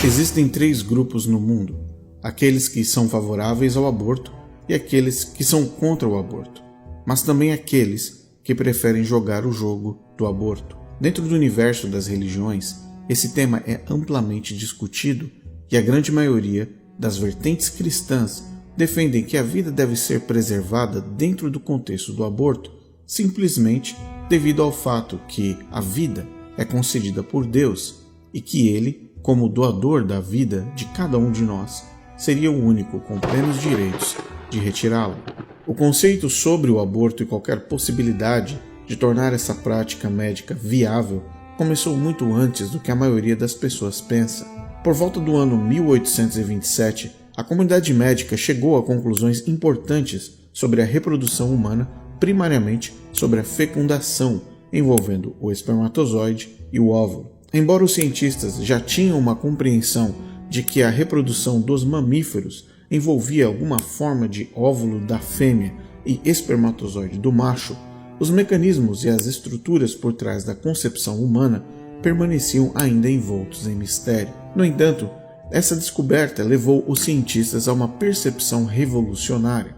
Existem 3 grupos no mundo: aqueles que são favoráveis ao aborto e aqueles que são contra o aborto, mas também aqueles que preferem jogar o jogo do aborto. Dentro do universo das religiões, esse tema é amplamente discutido e a grande maioria das vertentes cristãs defendem que a vida deve ser preservada dentro do contexto do aborto, simplesmente devido ao fato que a vida é concedida por Deus e que Ele, como doador da vida de cada um de nós, seria o único com plenos direitos de retirá-la. O conceito sobre o aborto e qualquer possibilidade de tornar essa prática médica viável começou muito antes do que a maioria das pessoas pensa. Por volta do ano 1827, a comunidade médica chegou a conclusões importantes sobre a reprodução humana, primariamente sobre a fecundação, envolvendo o espermatozoide e o óvulo. Embora os cientistas já tinham uma compreensão de que a reprodução dos mamíferos envolvia alguma forma de óvulo da fêmea e espermatozoide do macho, os mecanismos e as estruturas por trás da concepção humana permaneciam ainda envoltos em mistério. No entanto, essa descoberta levou os cientistas a uma percepção revolucionária.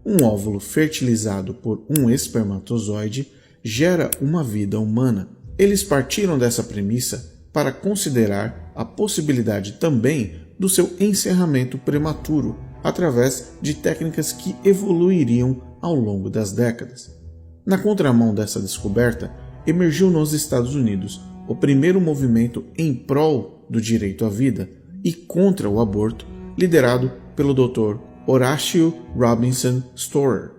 Um óvulo fertilizado por um espermatozoide gera uma vida humana. Eles partiram dessa premissa para considerar a possibilidade também do seu encerramento prematuro através de técnicas que evoluiriam ao longo das décadas. Na contramão dessa descoberta, emergiu nos Estados Unidos o primeiro movimento em prol do direito à vida e contra o aborto, liderado pelo Dr. Horatio Robinson Storer,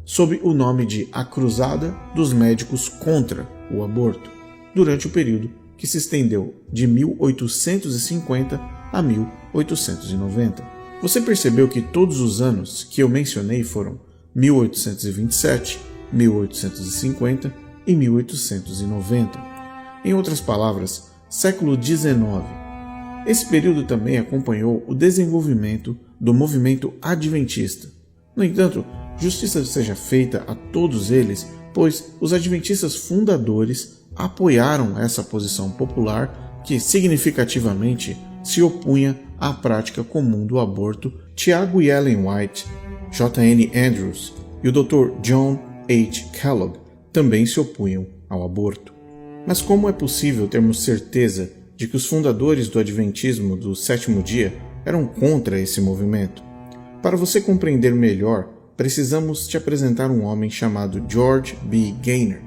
sob o nome de A Cruzada dos Médicos contra o Aborto, durante o período que se estendeu de 1850 a 1890. Você percebeu que todos os anos que eu mencionei foram 1827, 1850 e 1890. Em outras palavras, século XIX. Esse período também acompanhou o desenvolvimento do movimento adventista. No entanto, justiça seja feita a todos eles, pois os adventistas fundadores apoiaram essa posição popular que significativamente se opunha à prática comum do aborto. Tiago e Ellen White, J.N. Andrews e o Dr. John H. Kellogg também se opunham ao aborto. Mas como é possível termos certeza de que os fundadores do Adventismo do Sétimo Dia eram contra esse movimento? Para você compreender melhor, precisamos te apresentar um homem chamado George B. Gaynor.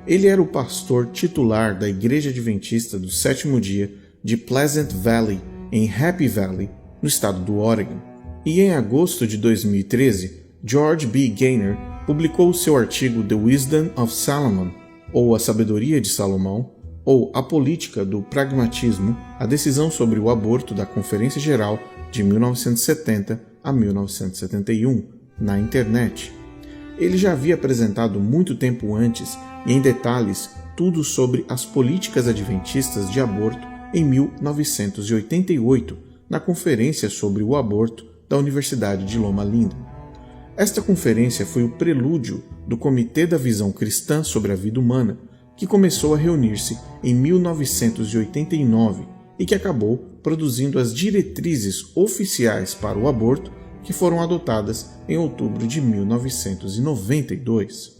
Ele era o pastor titular da Igreja Adventista do Sétimo Dia de Pleasant Valley, em Happy Valley, no estado do Oregon. E em agosto de 2013, George B. Gaynor publicou seu artigo The Wisdom of Solomon, ou A Sabedoria de Salomão, ou A Política do Pragmatismo, a decisão sobre o aborto da Conferência Geral de 1970 a 1971, na internet. Ele já havia apresentado muito tempo antes e em detalhes tudo sobre as políticas adventistas de aborto em 1988, na Conferência sobre o Aborto da Universidade de Loma Linda. Esta conferência foi o prelúdio do Comitê da Visão Cristã sobre a Vida Humana, que começou a reunir-se em 1989 e que acabou produzindo as diretrizes oficiais para o aborto que foram adotadas em outubro de 1992.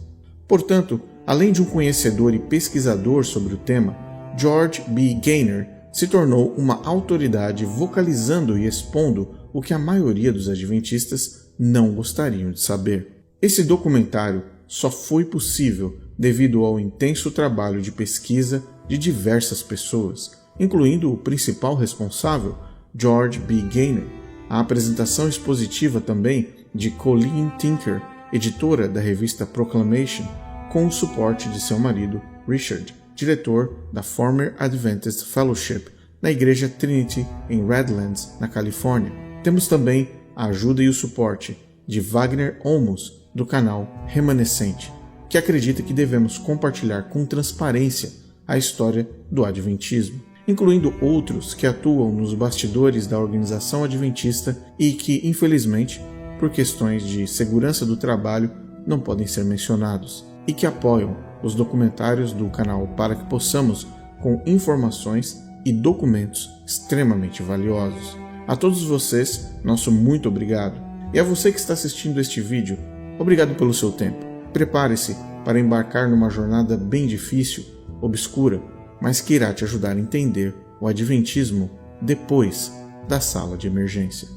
Portanto, além de um conhecedor e pesquisador sobre o tema, George B. Gaynor se tornou uma autoridade vocalizando e expondo o que a maioria dos adventistas não gostariam de saber. Esse documentário só foi possível devido ao intenso trabalho de pesquisa de diversas pessoas, incluindo o principal responsável, George B. Gaynor, a apresentação expositiva também de Colleen Tinker, editora da revista Proclamation, com o suporte de seu marido, Richard, diretor da Former Adventist Fellowship na Igreja Trinity em Redlands, na Califórnia. Temos também a ajuda e o suporte de Wagner Olmos, do canal Remanescente, que acredita que devemos compartilhar com transparência a história do Adventismo, incluindo outros que atuam nos bastidores da organização adventista e que, infelizmente, por questões de segurança do trabalho, não podem ser mencionados, e que apoiam os documentários do canal para que possamos, com informações, e documentos extremamente valiosos. A todos vocês, nosso muito obrigado. E a você que está assistindo este vídeo, obrigado pelo seu tempo. Prepare-se para embarcar numa jornada bem difícil, obscura, mas que irá te ajudar a entender o Adventismo depois da sala de emergência.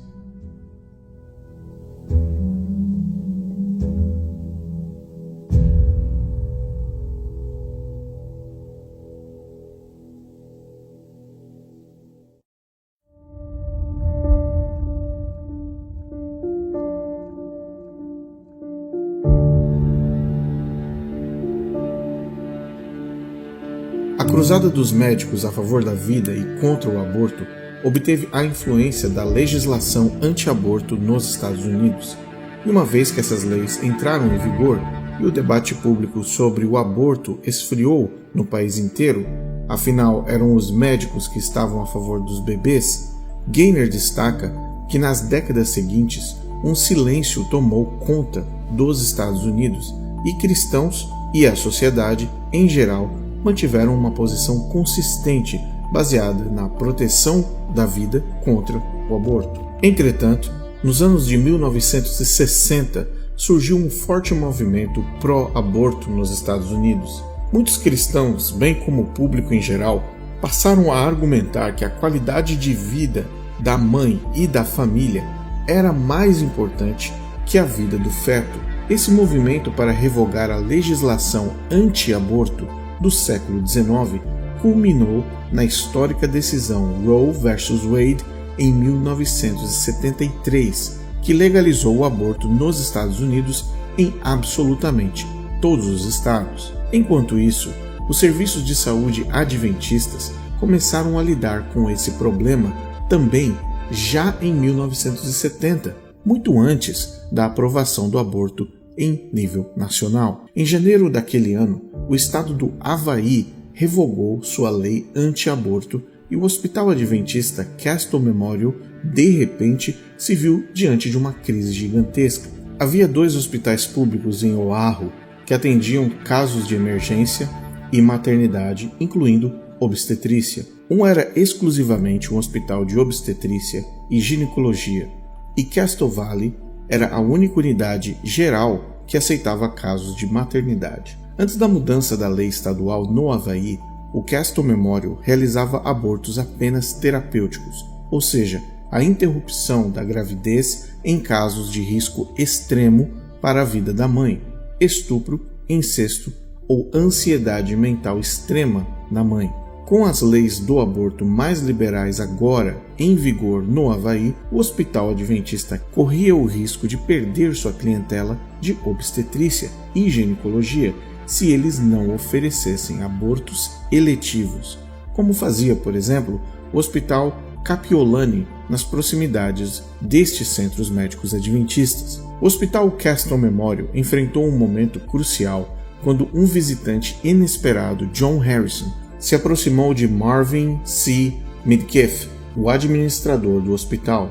A cruzada dos médicos a favor da vida e contra o aborto obteve a influência da legislação anti-aborto nos Estados Unidos. E uma vez que essas leis entraram em vigor e o debate público sobre o aborto esfriou no país inteiro, afinal eram os médicos que estavam a favor dos bebês, Gaynor destaca que nas décadas seguintes um silêncio tomou conta dos Estados Unidos e cristãos e a sociedade em geral mantiveram uma posição consistente baseada na proteção da vida contra o aborto. Entretanto, nos anos de 1960 surgiu um forte movimento pró-aborto nos Estados Unidos. Muitos cristãos, bem como o público em geral, passaram a argumentar que a qualidade de vida da mãe e da família era mais importante que a vida do feto. Esse movimento para revogar a legislação anti-aborto do século XIX culminou na histórica decisão Roe vs. Wade em 1973, que legalizou o aborto nos Estados Unidos em absolutamente todos os estados. Enquanto isso, os serviços de saúde adventistas começaram a lidar com esse problema também já em 1970, muito antes da aprovação do aborto em nível nacional. Em janeiro daquele ano, o estado do Havaí revogou sua lei anti-aborto e o Hospital Adventista Castle Memorial, de repente, se viu diante de uma crise gigantesca. Havia 2 hospitais públicos em Oahu que atendiam casos de emergência e maternidade, incluindo obstetrícia. Um era exclusivamente um hospital de obstetrícia e ginecologia, e Castle Valley era a única unidade geral que aceitava casos de maternidade. Antes da mudança da lei estadual no Havaí, o Castle Memorial realizava abortos apenas terapêuticos, ou seja, a interrupção da gravidez em casos de risco extremo para a vida da mãe, estupro, incesto ou ansiedade mental extrema na mãe. Com as leis do aborto mais liberais agora em vigor no Havaí, o Hospital Adventista corria o risco de perder sua clientela de obstetrícia e ginecologia se eles não oferecessem abortos eletivos, como fazia, por exemplo, o Hospital Kapiolani nas proximidades destes centros médicos adventistas. O Hospital Castle Memorial enfrentou um momento crucial quando um visitante inesperado, John Harrison, se aproximou de Marvin C. Midkiff, o administrador do hospital.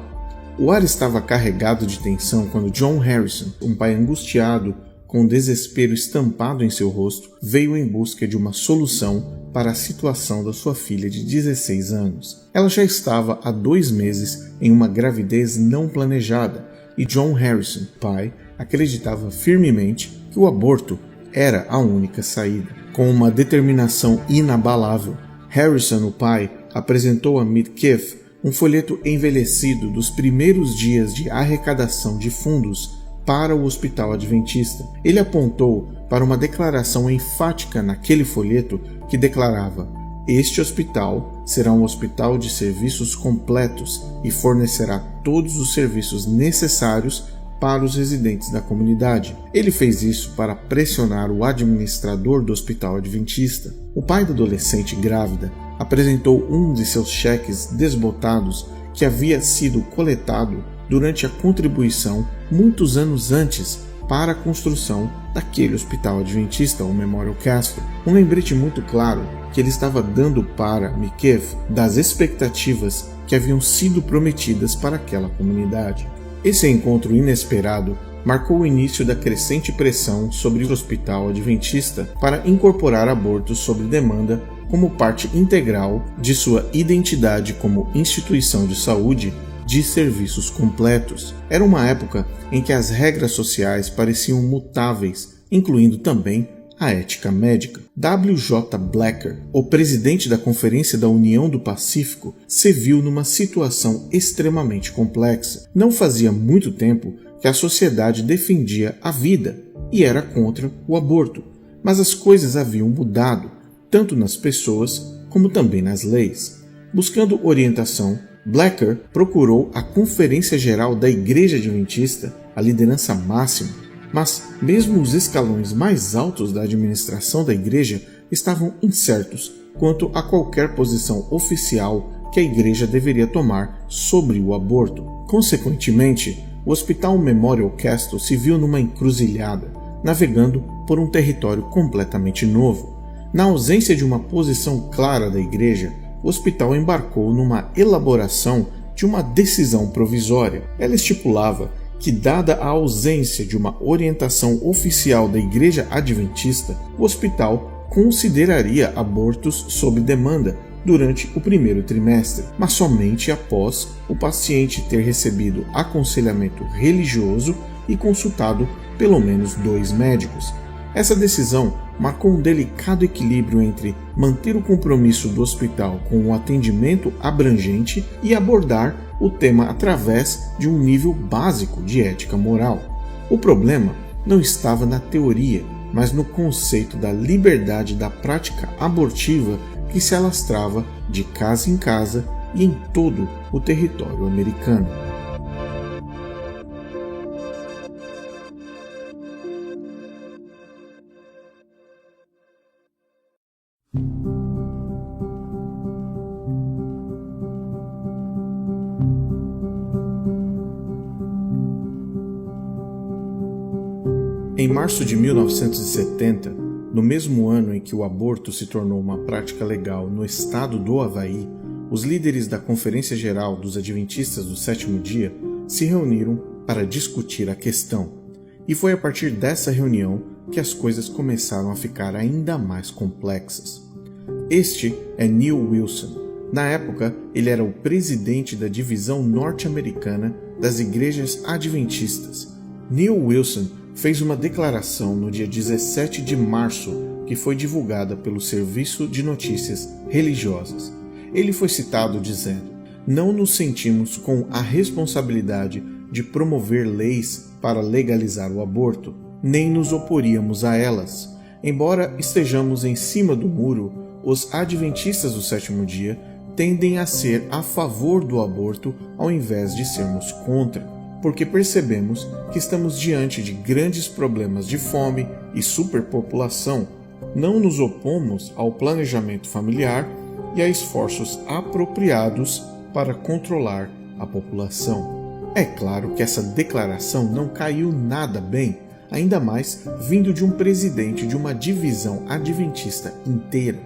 O ar estava carregado de tensão quando John Harrison, um pai angustiado, com desespero estampado em seu rosto, veio em busca de uma solução para a situação da sua filha de 16 anos. Ela já estava há 2 meses em uma gravidez não planejada e John Harrison, pai, acreditava firmemente que o aborto era a única saída. Com uma determinação inabalável, Harrison, o pai, apresentou a Midkiff um folheto envelhecido dos primeiros dias de arrecadação de fundos para o Hospital Adventista. Ele apontou para uma declaração enfática naquele folheto que declarava: "Este hospital será um hospital de serviços completos e fornecerá todos os serviços necessários para os residentes da comunidade." Ele fez isso para pressionar o administrador do Hospital Adventista. O pai da adolescente grávida apresentou um de seus cheques desbotados que havia sido coletado durante a contribuição muitos anos antes para a construção daquele Hospital Adventista, o Memorial Castle. Um lembrete muito claro que ele estava dando para Midkiff das expectativas que haviam sido prometidas para aquela comunidade. Esse encontro inesperado marcou o início da crescente pressão sobre o Hospital Adventista para incorporar abortos sob demanda como parte integral de sua identidade como instituição de saúde de serviços completos. Era uma época em que as regras sociais pareciam mutáveis, incluindo também a ética médica. W.J. Blacker, o presidente da Conferência da União do Pacífico, se viu numa situação extremamente complexa. Não fazia muito tempo que a sociedade defendia a vida e era contra o aborto, mas as coisas haviam mudado, tanto nas pessoas como também nas leis. Buscando orientação, Blacker procurou a Conferência Geral da Igreja Adventista, a liderança máxima, mas mesmo os escalões mais altos da administração da igreja estavam incertos quanto a qualquer posição oficial que a igreja deveria tomar sobre o aborto. Consequentemente, o Hospital Memorial Castle se viu numa encruzilhada, navegando por um território completamente novo. Na ausência de uma posição clara da igreja, o hospital embarcou numa elaboração de uma decisão provisória. Ela estipulava que, dada a ausência de uma orientação oficial da Igreja Adventista, o hospital consideraria abortos sob demanda durante o primeiro trimestre, mas somente após o paciente ter recebido aconselhamento religioso e consultado pelo menos 2 médicos. Essa decisão marcou um delicado equilíbrio entre manter o compromisso do hospital com o atendimento abrangente e abordar o tema através de um nível básico de ética moral. O problema não estava na teoria, mas no conceito da liberdade da prática abortiva que se alastrava de casa em casa e em todo o território americano. Em março de 1970, no mesmo ano em que o aborto se tornou uma prática legal no estado do Havaí, os líderes da Conferência Geral dos Adventistas do Sétimo Dia se reuniram para discutir a questão. E foi a partir dessa reunião que as coisas começaram a ficar ainda mais complexas. Este é Neil Wilson. Na época, ele era o presidente da divisão norte-americana das igrejas adventistas. Neil Wilson fez uma declaração no dia 17 de março que foi divulgada pelo Serviço de Notícias Religiosas. Ele foi citado dizendo: "Não nos sentimos com a responsabilidade de promover leis para legalizar o aborto, nem nos oporíamos a elas. Embora estejamos em cima do muro, os adventistas do sétimo dia tendem a ser a favor do aborto ao invés de sermos contra, porque percebemos que estamos diante de grandes problemas de fome e superpopulação. Não nos opomos ao planejamento familiar e a esforços apropriados para controlar a população." É claro que essa declaração não caiu nada bem, ainda mais vindo de um presidente de uma divisão adventista inteira.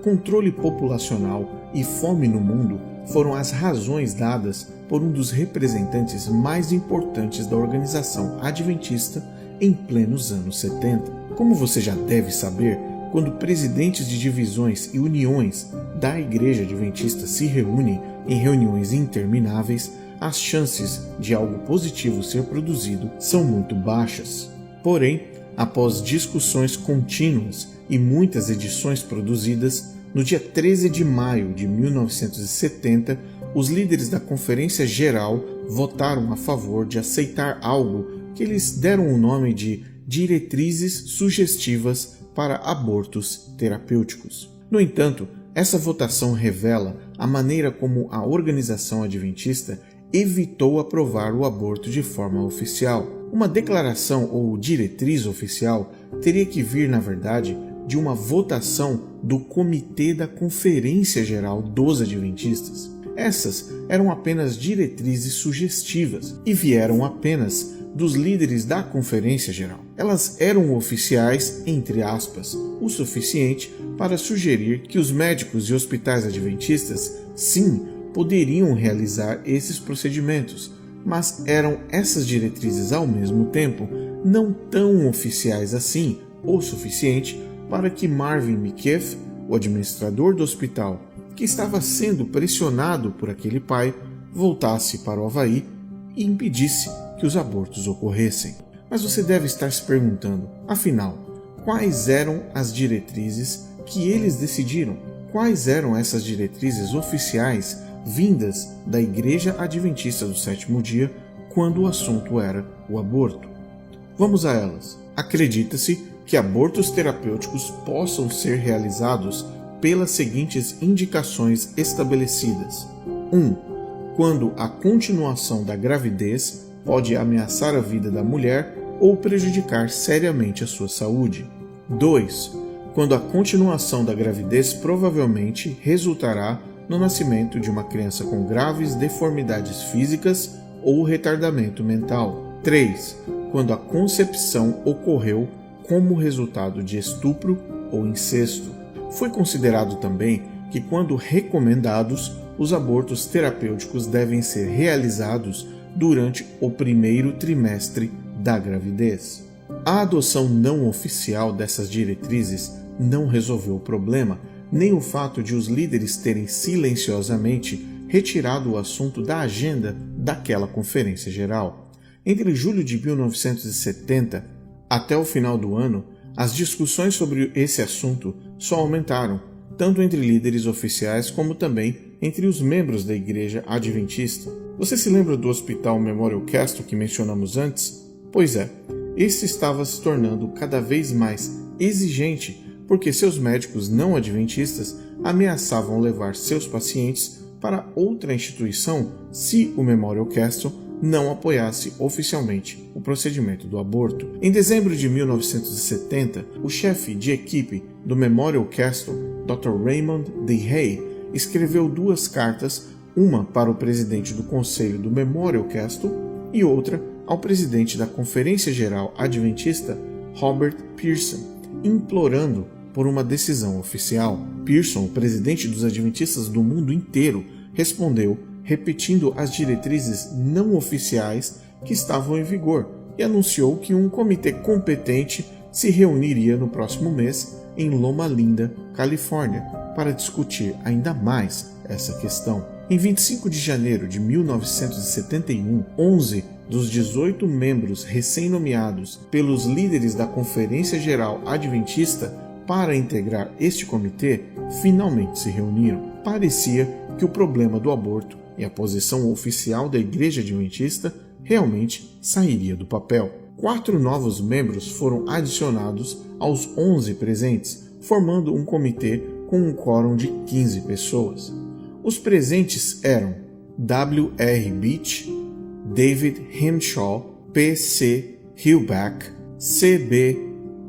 Controle populacional e fome no mundo foram as razões dadas por um dos representantes mais importantes da organização adventista em plenos anos 70. Como você já deve saber, quando presidentes de divisões e uniões da Igreja Adventista se reúnem em reuniões intermináveis, as chances de algo positivo ser produzido são muito baixas. Porém, após discussões contínuas e muitas edições produzidas, no dia 13 de maio de 1970, os líderes da Conferência Geral votaram a favor de aceitar algo que eles deram o nome de Diretrizes Sugestivas para Abortos Terapêuticos. No entanto, essa votação revela a maneira como a organização adventista evitou aprovar o aborto de forma oficial. Uma declaração ou diretriz oficial teria que vir, na verdade, de uma votação do Comitê da Conferência Geral dos Adventistas. Essas eram apenas diretrizes sugestivas e vieram apenas dos líderes da Conferência Geral. Elas eram oficiais, entre aspas, o suficiente para sugerir que os médicos e hospitais adventistas, sim, poderiam realizar esses procedimentos, mas eram essas diretrizes ao mesmo tempo não tão oficiais assim o suficiente para que Marvin McIff, o administrador do hospital, que estava sendo pressionado por aquele pai, voltasse para o Havaí e impedisse que os abortos ocorressem. Mas você deve estar se perguntando, afinal, quais eram as diretrizes que eles decidiram? Quais eram essas diretrizes oficiais vindas da Igreja Adventista do Sétimo Dia quando o assunto era o aborto? Vamos a elas. Acredita-se que abortos terapêuticos possam ser realizados pelas seguintes indicações estabelecidas. 1. Quando a continuação da gravidez pode ameaçar a vida da mulher ou prejudicar seriamente a sua saúde. 2. Quando a continuação da gravidez provavelmente resultará no nascimento de uma criança com graves deformidades físicas ou retardamento mental. 3. Quando a concepção ocorreu como resultado de estupro ou incesto. Foi considerado também que, quando recomendados, os abortos terapêuticos devem ser realizados durante o primeiro trimestre da gravidez. A adoção não oficial dessas diretrizes não resolveu o problema, nem o fato de os líderes terem silenciosamente retirado o assunto da agenda daquela conferência geral. Entre julho de 1970 até o final do ano, as discussões sobre esse assunto só aumentaram, tanto entre líderes oficiais como também entre os membros da Igreja Adventista. Você se lembra do Hospital Memorial Castle que mencionamos antes? Pois é, esse estava se tornando cada vez mais exigente porque seus médicos não adventistas ameaçavam levar seus pacientes para outra instituição se o Memorial Castle não apoiasse oficialmente o procedimento do aborto. Em dezembro de 1970, o chefe de equipe do Memorial Castle, Dr. Raymond D. Hay, escreveu 2 cartas, uma para o presidente do conselho do Memorial Castle e outra ao presidente da Conferência Geral Adventista, Robert Pearson, implorando por uma decisão oficial. Pearson, o presidente dos adventistas do mundo inteiro, respondeu repetindo as diretrizes não oficiais que estavam em vigor e anunciou que um comitê competente se reuniria no próximo mês em Loma Linda, Califórnia, para discutir ainda mais essa questão. Em 25 de janeiro de 1971, 11 dos 18 membros recém-nomeados pelos líderes da Conferência Geral Adventista para integrar este comitê finalmente se reuniram. Parecia que o problema do aborto e a posição oficial da Igreja Adventista realmente sairia do papel. 4 novos membros foram adicionados aos 11 presentes, formando um comitê com um quórum de 15 pessoas. Os presentes eram W. R. Beach, David Henshaw, P. C. Hillback, C. B.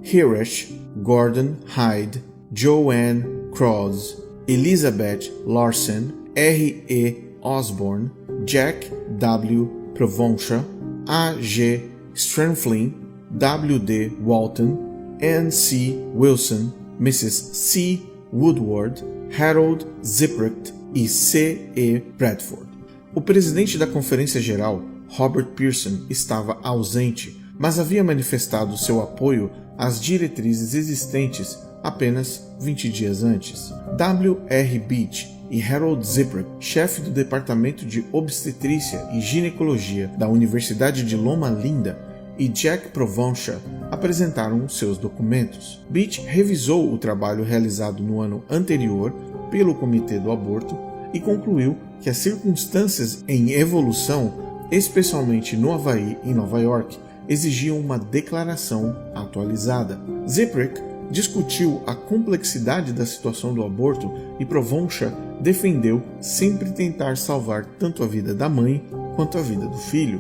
Hirish, Gordon Hyde, Joanne Cross, Elizabeth Larsen, R. E. Osborne, Jack W. Provonsha, A. G. Strenflin, W. D. Walton, N. C. Wilson, Mrs. C. Woodward, Harold Zipprecht e C. E. Bradford. O presidente da Conferência Geral, Robert Pearson, estava ausente, mas havia manifestado seu apoio às diretrizes existentes apenas 20 dias antes. W. R. Beach e Harold Zipprecht, chefe do Departamento de Obstetrícia e Ginecologia da Universidade de Loma Linda, e Jack Provonsha apresentaram seus documentos. Beach revisou o trabalho realizado no ano anterior pelo Comitê do Aborto e concluiu que as circunstâncias em evolução, especialmente no Havaí e Nova York, exigiam uma declaração atualizada. Zipprecht discutiu a complexidade da situação do aborto e Provonsha defendeu sempre tentar salvar tanto a vida da mãe quanto a vida do filho,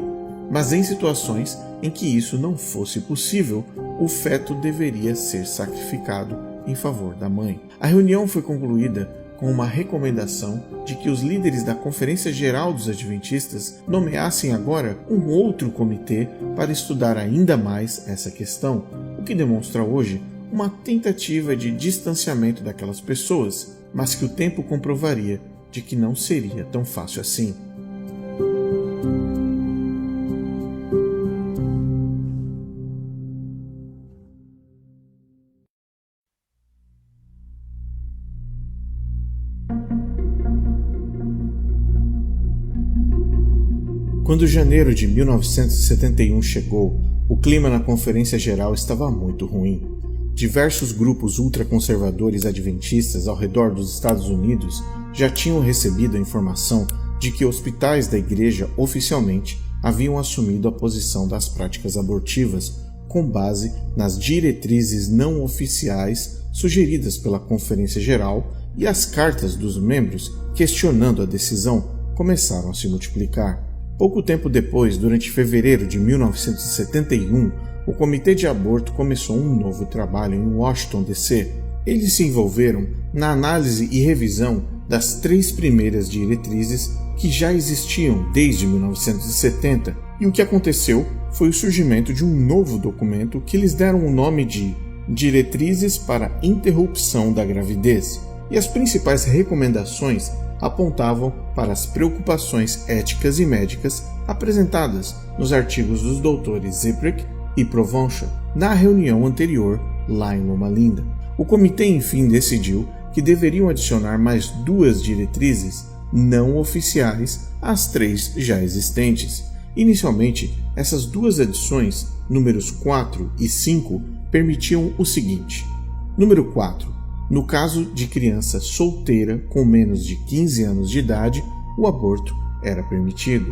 mas em situações em que isso não fosse possível, o feto deveria ser sacrificado em favor da mãe. A reunião foi concluída com uma recomendação de que os líderes da Conferência Geral dos Adventistas nomeassem agora um outro comitê para estudar ainda mais essa questão, o que demonstra hoje uma tentativa de distanciamento daquelas pessoas, mas que o tempo comprovaria de que não seria tão fácil assim. Quando janeiro de 1971 chegou, o clima na Conferência Geral estava muito ruim. Diversos grupos ultraconservadores adventistas ao redor dos Estados Unidos já tinham recebido a informação de que hospitais da igreja oficialmente haviam assumido a posição das práticas abortivas com base nas diretrizes não oficiais sugeridas pela Conferência Geral, e as cartas dos membros questionando a decisão começaram a se multiplicar. Pouco tempo depois, durante fevereiro de 1971, o Comitê de Aborto começou um novo trabalho em Washington, D.C. Eles se envolveram na análise e revisão das 3 primeiras diretrizes que já existiam desde 1970, e o que aconteceu foi o surgimento de um novo documento que eles deram o nome de Diretrizes para Interrupção da Gravidez, e as principais recomendações apontavam para as preocupações éticas e médicas apresentadas nos artigos dos doutores Zipprick e Provencher na reunião anterior lá em Loma Linda. O comitê enfim decidiu que deveriam adicionar mais 2 diretrizes não oficiais às 3 já existentes. Inicialmente, essas 2 adições, números 4 e 5, permitiam o seguinte: número 4. No caso de criança solteira com menos de 15 anos de idade, o aborto era permitido.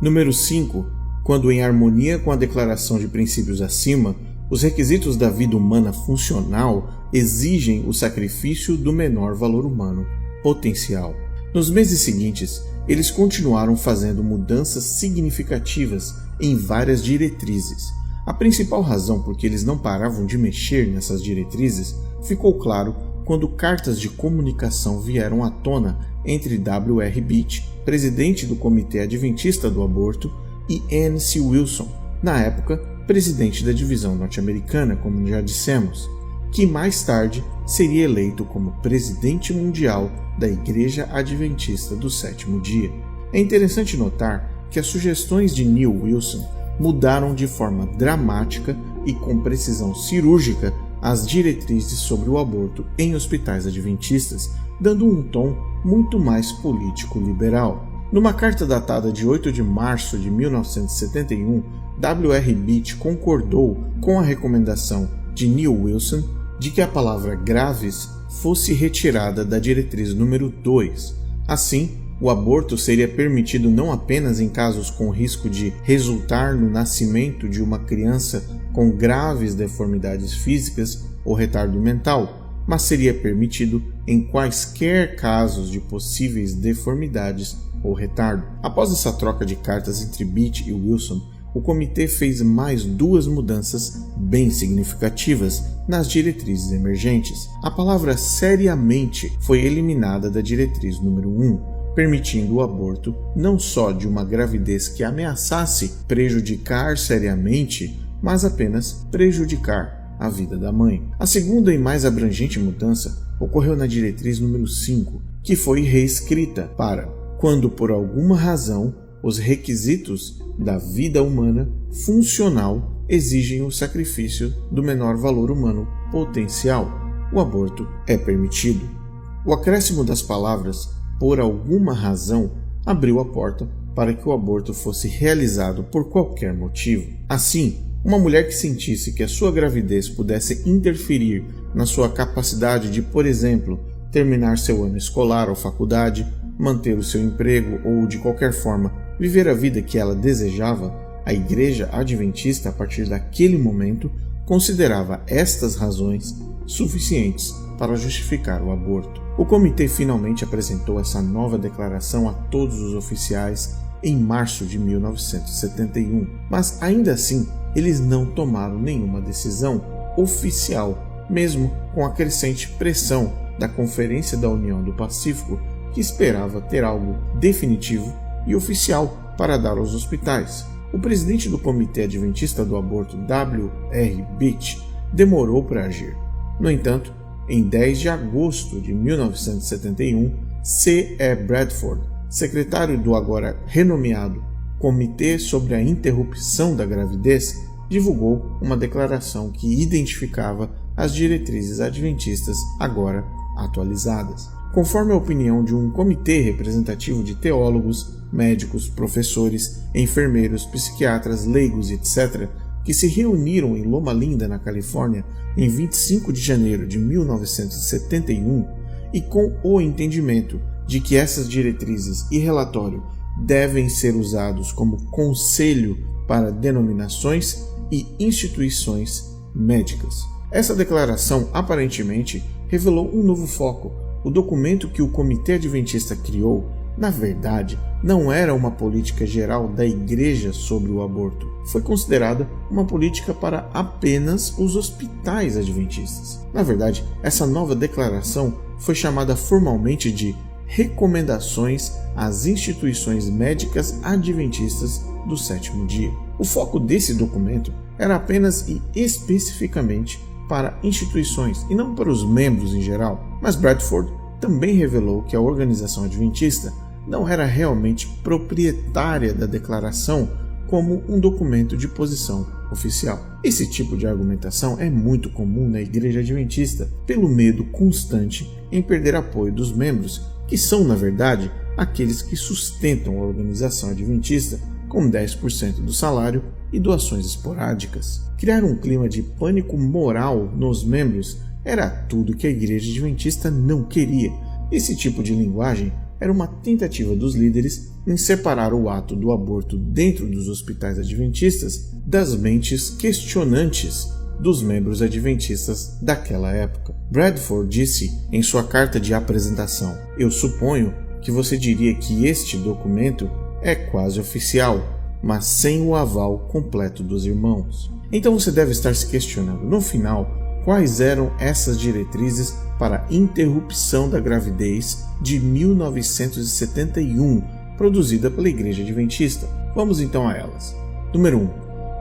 Número 5. Quando em harmonia com a declaração de princípios acima, os requisitos da vida humana funcional exigem o sacrifício do menor valor humano potencial. Nos meses seguintes, eles continuaram fazendo mudanças significativas em várias diretrizes. A principal razão por que eles não paravam de mexer nessas diretrizes ficou claro quando cartas de comunicação vieram à tona entre W.R. Beach, presidente do Comitê Adventista do Aborto, e N.C. Wilson, na época presidente da divisão norte-americana, como já dissemos, que mais tarde seria eleito como presidente mundial da Igreja Adventista do Sétimo Dia. É interessante notar que as sugestões de Neil Wilson mudaram de forma dramática e com precisão cirúrgica as diretrizes sobre o aborto em hospitais adventistas, dando um tom muito mais político-liberal. Numa carta datada de 8 de março de 1971, W.R. Beach concordou com a recomendação de Neil Wilson de que a palavra graves fosse retirada da diretriz número 2. Assim, o aborto seria permitido não apenas em casos com risco de resultar no nascimento de uma criança com graves deformidades físicas ou retardo mental, mas seria permitido em quaisquer casos de possíveis deformidades ou retardo. Após essa troca de cartas entre Beach e Wilson, o comitê fez mais 2 mudanças bem significativas nas diretrizes emergentes. A palavra seriamente foi eliminada da diretriz número 1, permitindo o aborto não só de uma gravidez que ameaçasse prejudicar seriamente, mas apenas prejudicar a vida da mãe. A segunda e mais abrangente mudança ocorreu na diretriz número 5, que foi reescrita para quando por alguma razão os requisitos da vida humana funcional exigem o sacrifício do menor valor humano potencial, o aborto é permitido. O acréscimo das palavras por alguma razão abriu a porta para que o aborto fosse realizado por qualquer motivo. Assim, uma mulher que sentisse que a sua gravidez pudesse interferir na sua capacidade de, por exemplo, terminar seu ano escolar ou faculdade, manter o seu emprego ou, de qualquer forma, viver a vida que ela desejava, a Igreja Adventista, a partir daquele momento, considerava estas razões suficientes para justificar o aborto. O comitê finalmente apresentou essa nova declaração a todos os oficiais em março de 1971, mas ainda assim eles não tomaram nenhuma decisão oficial, mesmo com a crescente pressão da Conferência da União do Pacífico, que esperava ter algo definitivo e oficial para dar aos hospitais. O presidente do Comitê Adventista do Aborto, W.R. Beach, demorou para agir. No entanto, em 10 de agosto de 1971, C.E. Bradford, secretário do agora renomeado Comitê sobre a Interrupção da Gravidez, divulgou uma declaração que identificava as diretrizes adventistas agora atualizadas. conforme a opinião de um comitê representativo de teólogos, médicos, professores, enfermeiros, psiquiatras, leigos, etc., que se reuniram em Loma Linda, na Califórnia, em 25 de janeiro de 1971, e com o entendimento de que essas diretrizes e relatório devem ser usados como conselho para denominações e instituições médicas. Essa declaração aparentemente revelou um novo foco. O documento que o Comitê Adventista criou, na verdade, não era uma política geral da Igreja sobre o aborto. Foi considerada uma política para apenas os hospitais adventistas. Na verdade, essa nova declaração foi chamada formalmente de Recomendações às Instituições Médicas Adventistas do Sétimo Dia. O foco desse documento era apenas e especificamente para instituições e não para os membros em geral, mas Bradford também revelou que a organização adventista não era realmente proprietária da declaração como um documento de posição oficial. Esse tipo de argumentação é muito comum na Igreja Adventista, pelo medo constante em perder apoio dos membros, que são, na verdade, aqueles que sustentam a organização adventista com 10% do salário e doações esporádicas. Criar um clima de pânico moral nos membros era tudo que a Igreja Adventista não queria. Esse tipo de linguagem era uma tentativa dos líderes em separar o ato do aborto dentro dos hospitais adventistas das mentes questionantes dos membros adventistas daquela época. Bradford disse em sua carta de apresentação: "Eu suponho que você diria que este documento é quase oficial, mas sem o aval completo dos irmãos." Então você deve estar se questionando, no final, quais eram essas diretrizes para a interrupção da gravidez de 1971, produzida pela Igreja Adventista. Vamos então a elas. Número 1.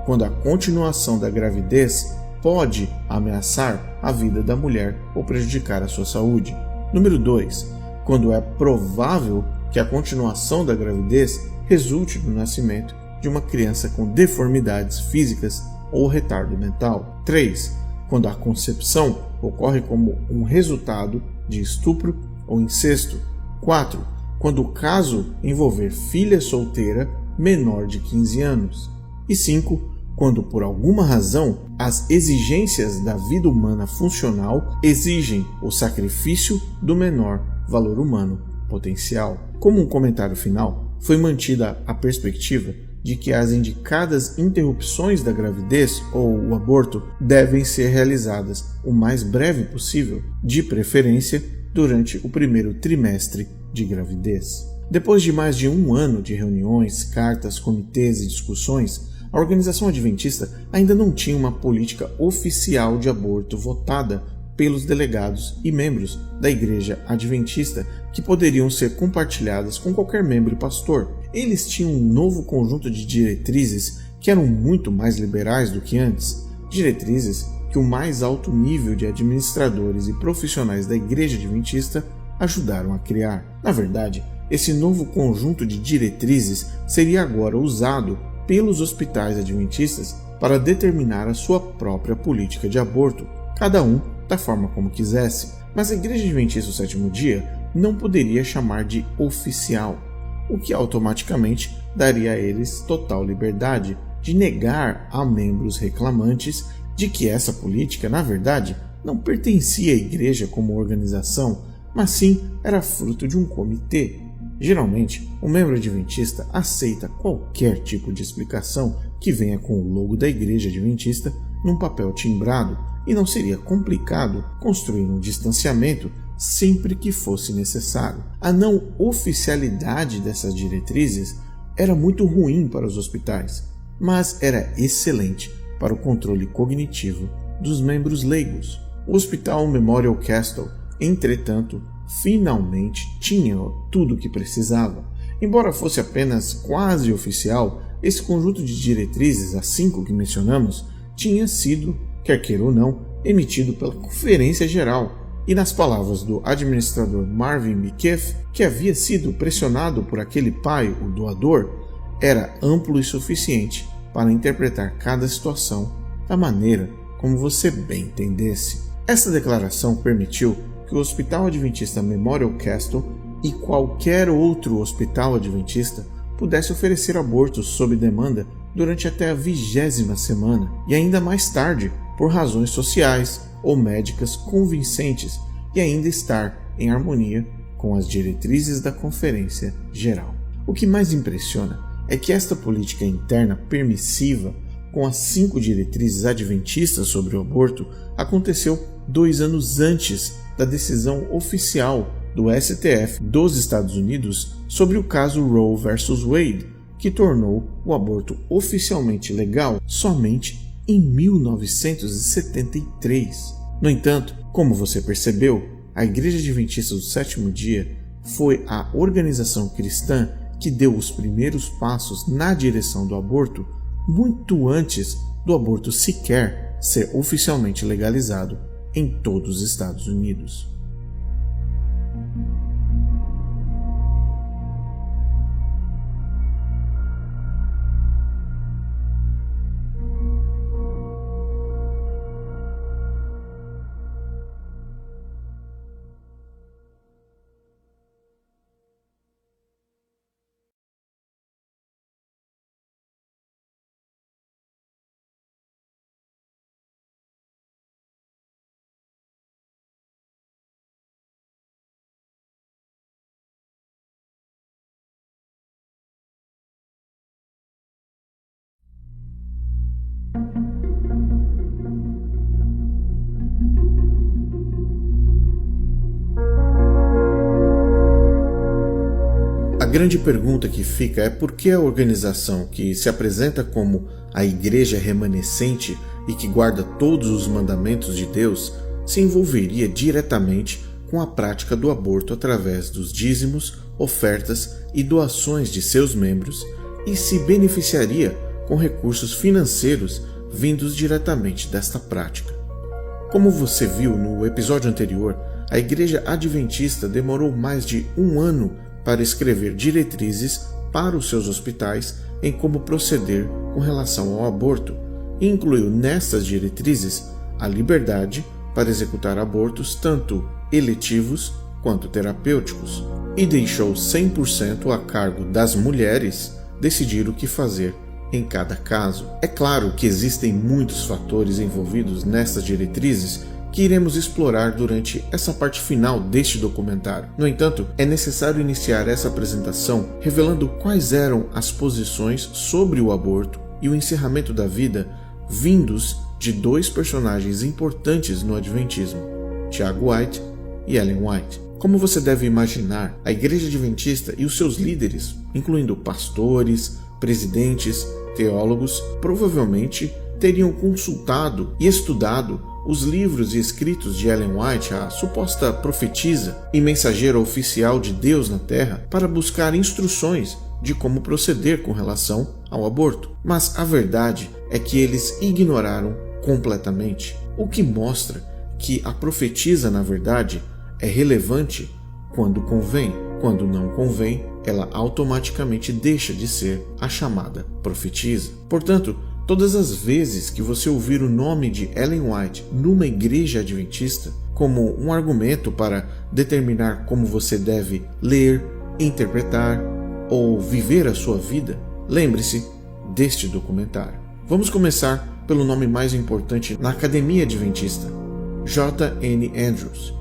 Quando a continuação da gravidez pode ameaçar a vida da mulher ou prejudicar a sua saúde. Número 2. Quando é provável que a continuação da gravidez resulte no nascimento de uma criança com deformidades físicas ou retardo mental. 3. Quando a concepção ocorre como um resultado de estupro ou incesto. 4. Quando o caso envolver filha solteira menor de 15 anos. E 5. Quando, por alguma razão, as exigências da vida humana funcional exigem o sacrifício do menor valor humano potencial. Como um comentário final, foi mantida a perspectiva de que as indicadas interrupções da gravidez ou o aborto devem ser realizadas o mais breve possível, de preferência durante o primeiro trimestre de gravidez. Depois de mais de um ano de reuniões, cartas, comitês e discussões, a organização adventista ainda não tinha uma política oficial de aborto votada pelos delegados e membros da Igreja Adventista, que poderiam ser compartilhadas com qualquer membro e pastor. Eles tinham um novo conjunto de diretrizes que eram muito mais liberais do que antes, diretrizes que o mais alto nível de administradores e profissionais da Igreja Adventista ajudaram a criar. Na verdade, esse novo conjunto de diretrizes seria agora usado pelos hospitais adventistas para determinar a sua própria política de aborto, cada um da forma como quisesse. Mas a Igreja Adventista do Sétimo Dia não poderia chamar de oficial, o que automaticamente daria a eles total liberdade de negar a membros reclamantes de que essa política, na verdade, não pertencia à igreja como organização, mas sim era fruto de um comitê. Geralmente, o membro adventista aceita qualquer tipo de explicação que venha com o logo da Igreja Adventista num papel timbrado, e não seria complicado construir um distanciamento sempre que fosse necessário. A não oficialidade dessas diretrizes era muito ruim para os hospitais, mas era excelente para o controle cognitivo dos membros leigos. O Hospital Memorial Castle, entretanto, finalmente tinha tudo o que precisava. Embora fosse apenas quase oficial, esse conjunto de diretrizes, as 5 que mencionamos, tinha sido, quer queira ou não, emitido pela Conferência Geral, e nas palavras do administrador Marvin McKeith, que havia sido pressionado por aquele pai, o doador, era amplo e suficiente para interpretar cada situação da maneira como você bem entendesse. Essa declaração permitiu que o Hospital Adventista Memorial Castle e qualquer outro hospital adventista pudesse oferecer abortos sob demanda durante até a 20ª semana e ainda mais tarde, por razões sociais ou médicas convincentes, e ainda estar em harmonia com as diretrizes da Conferência Geral. O que mais impressiona é que esta política interna permissiva, com as 5 diretrizes adventistas sobre o aborto, aconteceu 2 anos antes da decisão oficial do STF dos Estados Unidos sobre o caso Roe vs. Wade, que tornou o aborto oficialmente legal somente em 1973. No entanto, como você percebeu, a Igreja Adventista do Sétimo Dia foi a organização cristã que deu os primeiros passos na direção do aborto muito antes do aborto sequer ser oficialmente legalizado em todos os Estados Unidos. A grande pergunta que fica é por que a organização que se apresenta como a Igreja Remanescente e que guarda todos os mandamentos de Deus se envolveria diretamente com a prática do aborto através dos dízimos, ofertas e doações de seus membros e se beneficiaria com recursos financeiros vindos diretamente desta prática. Como você viu no episódio anterior, a Igreja Adventista demorou mais de 1 ano para escrever diretrizes para os seus hospitais em como proceder com relação ao aborto, e incluiu nestas diretrizes a liberdade para executar abortos tanto eletivos quanto terapêuticos, e deixou 100% a cargo das mulheres decidir o que fazer em cada caso. É claro que existem muitos fatores envolvidos nestas diretrizes que iremos explorar durante essa parte final deste documentário. No entanto, é necessário iniciar essa apresentação revelando quais eram as posições sobre o aborto e o encerramento da vida vindos de 2 personagens importantes no Adventismo, Tiago White e Ellen White. Como você deve imaginar, a Igreja Adventista e os seus líderes, incluindo pastores, presidentes, teólogos, provavelmente teriam consultado e estudado os livros e escritos de Ellen White, a suposta profetisa e mensageira oficial de Deus na Terra, para buscar instruções de como proceder com relação ao aborto. Mas a verdade é que eles ignoraram completamente, o que mostra que a profetisa, na verdade, é relevante quando convém. Quando não convém, ela automaticamente deixa de ser a chamada profetisa. Portanto, todas as vezes que você ouvir o nome de Ellen White numa igreja adventista como um argumento para determinar como você deve ler, interpretar ou viver a sua vida, lembre-se deste documentário. Vamos começar pelo nome mais importante na Academia Adventista, J. N. Andrews.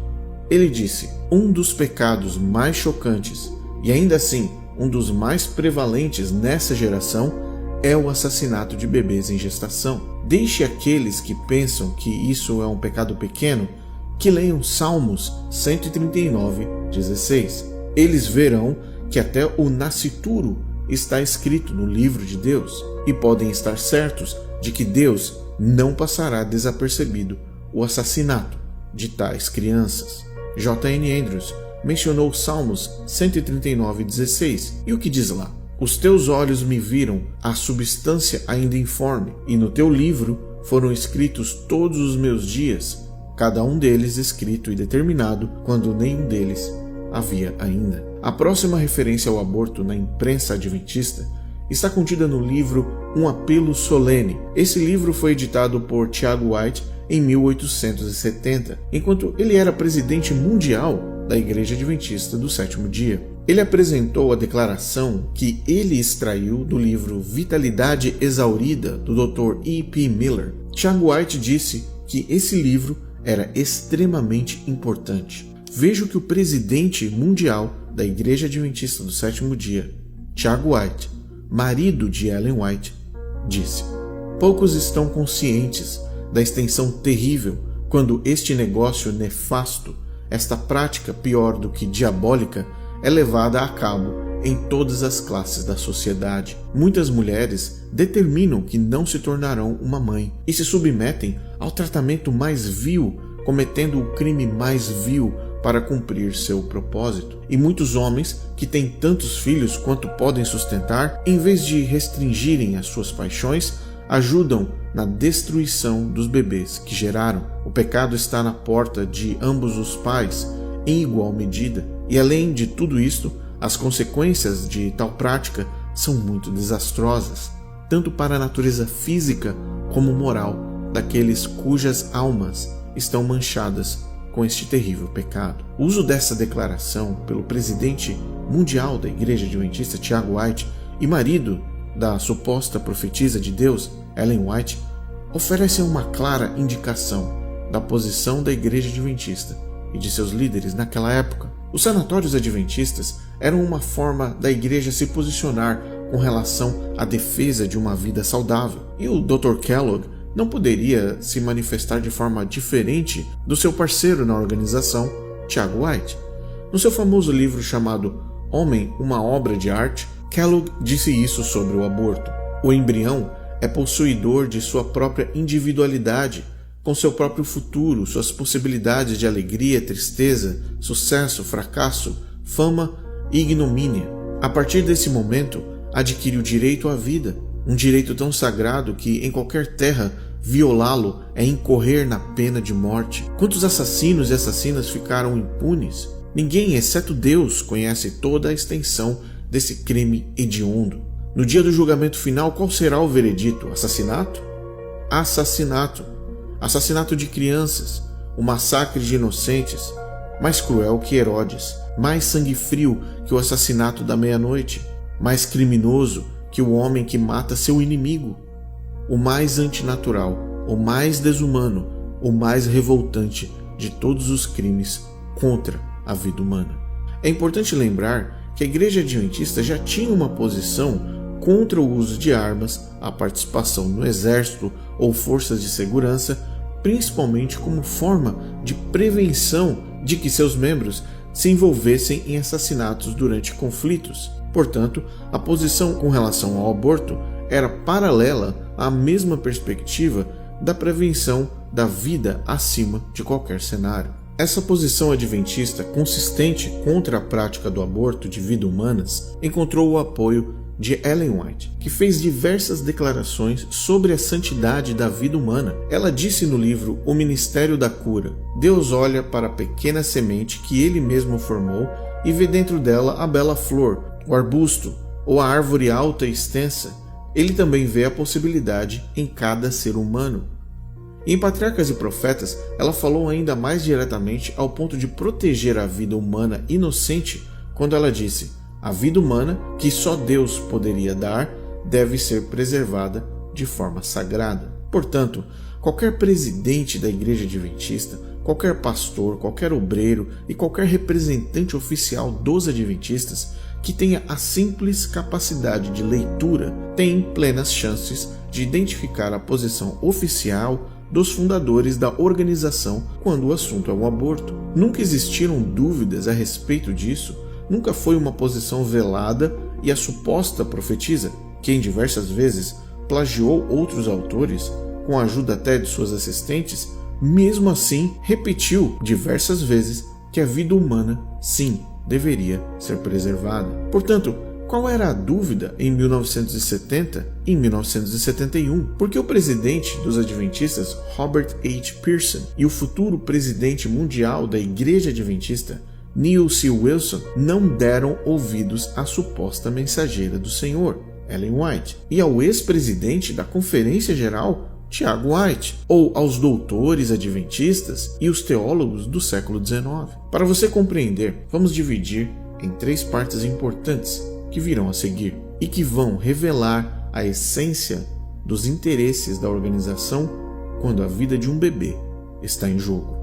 Ele disse: um dos pecados mais chocantes e ainda assim um dos mais prevalentes nessa geração é o assassinato de bebês em gestação. Deixe aqueles que pensam que isso é um pecado pequeno que leiam Salmos 139:16. Eles verão que até o nascituro está escrito no livro de Deus e podem estar certos de que Deus não passará desapercebido o assassinato de tais crianças. J. N. Andrews mencionou Salmos 139:16 e o que diz lá? Os teus olhos me viram a substância ainda informe, e no teu livro foram escritos todos os meus dias, cada um deles escrito e determinado, quando nenhum deles havia ainda. A próxima referência ao aborto na imprensa adventista está contida no livro Um Apelo Solene. Esse livro foi editado por Tiago White em 1870, enquanto ele era presidente mundial da Igreja Adventista do Sétimo Dia. Ele apresentou a declaração que ele extraiu do livro Vitalidade Exaurida, do Dr. E.P. Miller. Tiago White disse que esse livro era extremamente importante. Veja o que o presidente mundial da Igreja Adventista do Sétimo Dia, Tiago White, marido de Ellen White, disse: poucos estão conscientes da extensão terrível quando este negócio nefasto, esta prática pior do que diabólica, é levada a cabo em todas as classes da sociedade. Muitas mulheres determinam que não se tornarão uma mãe e se submetem ao tratamento mais vil, cometendo o crime mais vil para cumprir seu propósito. E muitos homens que têm tantos filhos quanto podem sustentar, em vez de restringirem as suas paixões, ajudam na destruição dos bebês que geraram. O pecado está na porta de ambos os pais, em igual medida. E além de tudo isto, as consequências de tal prática são muito desastrosas, tanto para a natureza física como moral daqueles cujas almas estão manchadas com este terrível pecado. O uso dessa declaração pelo presidente mundial da Igreja Adventista, Tiago White, e marido da suposta profetisa de Deus, Ellen White, oferece uma clara indicação da posição da Igreja Adventista e de seus líderes naquela época. Os sanatórios adventistas eram uma forma da Igreja se posicionar com relação à defesa de uma vida saudável, e o Dr. Kellogg não poderia se manifestar de forma diferente do seu parceiro na organização, Tiago White. No seu famoso livro chamado Homem, uma Obra de Arte, Kellogg disse isso sobre o aborto. O embrião é possuidor de sua própria individualidade, com seu próprio futuro, suas possibilidades de alegria, tristeza, sucesso, fracasso, fama e ignomínia. A partir desse momento, adquire o direito à vida, um direito tão sagrado que, em qualquer terra, violá-lo é incorrer na pena de morte. Quantos assassinos e assassinas ficaram impunes? Ninguém, exceto Deus, conhece toda a extensão desse crime hediondo. No dia do julgamento final, qual será o veredito? Assassinato? Assassinato. Assassinato de crianças, o massacre de inocentes, mais cruel que Herodes, mais sangue frio que o assassinato da meia-noite, mais criminoso que o homem que mata seu inimigo, o mais antinatural, o mais desumano, o mais revoltante de todos os crimes contra a vida humana. É importante lembrar que a Igreja Adventista já tinha uma posição contra o uso de armas, a participação no exército ou forças de segurança, principalmente como forma de prevenção de que seus membros se envolvessem em assassinatos durante conflitos. Portanto, a posição com relação ao aborto era paralela à mesma perspectiva da prevenção da vida acima de qualquer cenário. Essa posição adventista consistente contra a prática do aborto de vidas humanas encontrou o apoio de Ellen White, que fez diversas declarações sobre a santidade da vida humana. Ela disse no livro O Ministério da Cura: Deus olha para a pequena semente que ele mesmo formou e vê dentro dela a bela flor, o arbusto ou a árvore alta e extensa. Ele também vê a possibilidade em cada ser humano. E em Patriarcas e Profetas, ela falou ainda mais diretamente ao ponto de proteger a vida humana inocente quando ela disse: a vida humana, que só Deus poderia dar, deve ser preservada de forma sagrada. Portanto, qualquer presidente da Igreja Adventista, qualquer pastor, qualquer obreiro e qualquer representante oficial dos Adventistas que tenha a simples capacidade de leitura tem plenas chances de identificar a posição oficial dos fundadores da organização quando o assunto é o aborto. Nunca existiram dúvidas a respeito disso. Nunca foi uma posição velada, e a suposta profetisa, quem diversas vezes plagiou outros autores, com a ajuda até de suas assistentes, mesmo assim repetiu diversas vezes que a vida humana, sim, deveria ser preservada. Portanto, qual era a dúvida em 1970 e em 1971? Porque o presidente dos Adventistas, Robert H. Pearson, e o futuro presidente mundial da Igreja Adventista, Neil C. Wilson, não deram ouvidos à suposta mensageira do Senhor, Ellen White, e ao ex-presidente da Conferência Geral, Tiago White, ou aos doutores adventistas e os teólogos do século XIX. Para você compreender, vamos dividir em 3 partes importantes que virão a seguir e que vão revelar a essência dos interesses da organização quando a vida de um bebê está em jogo.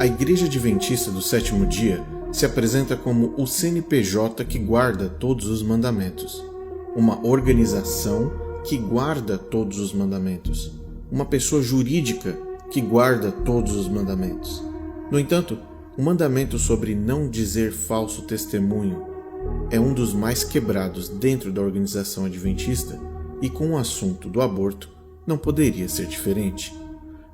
A Igreja Adventista do Sétimo Dia se apresenta como o CNPJ que guarda todos os mandamentos, uma organização que guarda todos os mandamentos, uma pessoa jurídica que guarda todos os mandamentos. No entanto, o mandamento sobre não dizer falso testemunho é um dos mais quebrados dentro da organização adventista e com o assunto do aborto não poderia ser diferente.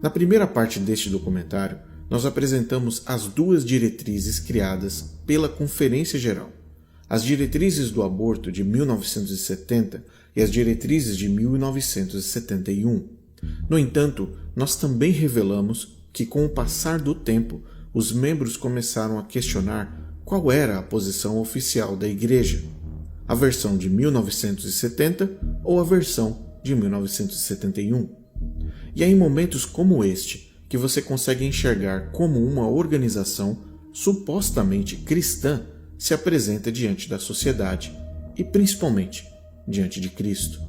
Na primeira parte deste documentário, nós apresentamos as 2 diretrizes criadas pela Conferência Geral, as diretrizes do aborto de 1970 e as diretrizes de 1971. No entanto, nós também revelamos que, com o passar do tempo, os membros começaram a questionar qual era a posição oficial da Igreja, a versão de 1970 ou a versão de 1971. E é em momentos como este que você consegue enxergar como uma organização supostamente cristã se apresenta diante da sociedade e principalmente diante de Cristo.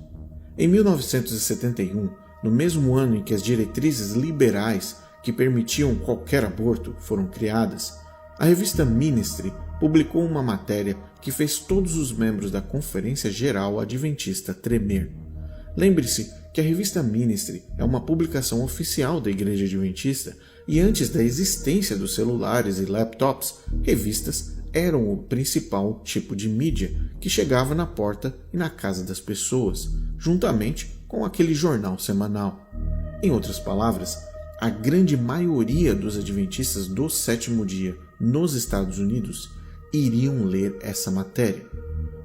Em 1971, no mesmo ano em que as diretrizes liberais que permitiam qualquer aborto foram criadas, a revista Ministry publicou uma matéria que fez todos os membros da Conferência Geral Adventista tremer. Lembre-se que a revista Ministry é uma publicação oficial da Igreja Adventista e antes da existência dos celulares e laptops, revistas eram o principal tipo de mídia que chegava na porta e na casa das pessoas, juntamente com aquele jornal semanal. Em outras palavras, a grande maioria dos adventistas do sétimo dia nos Estados Unidos iriam ler essa matéria.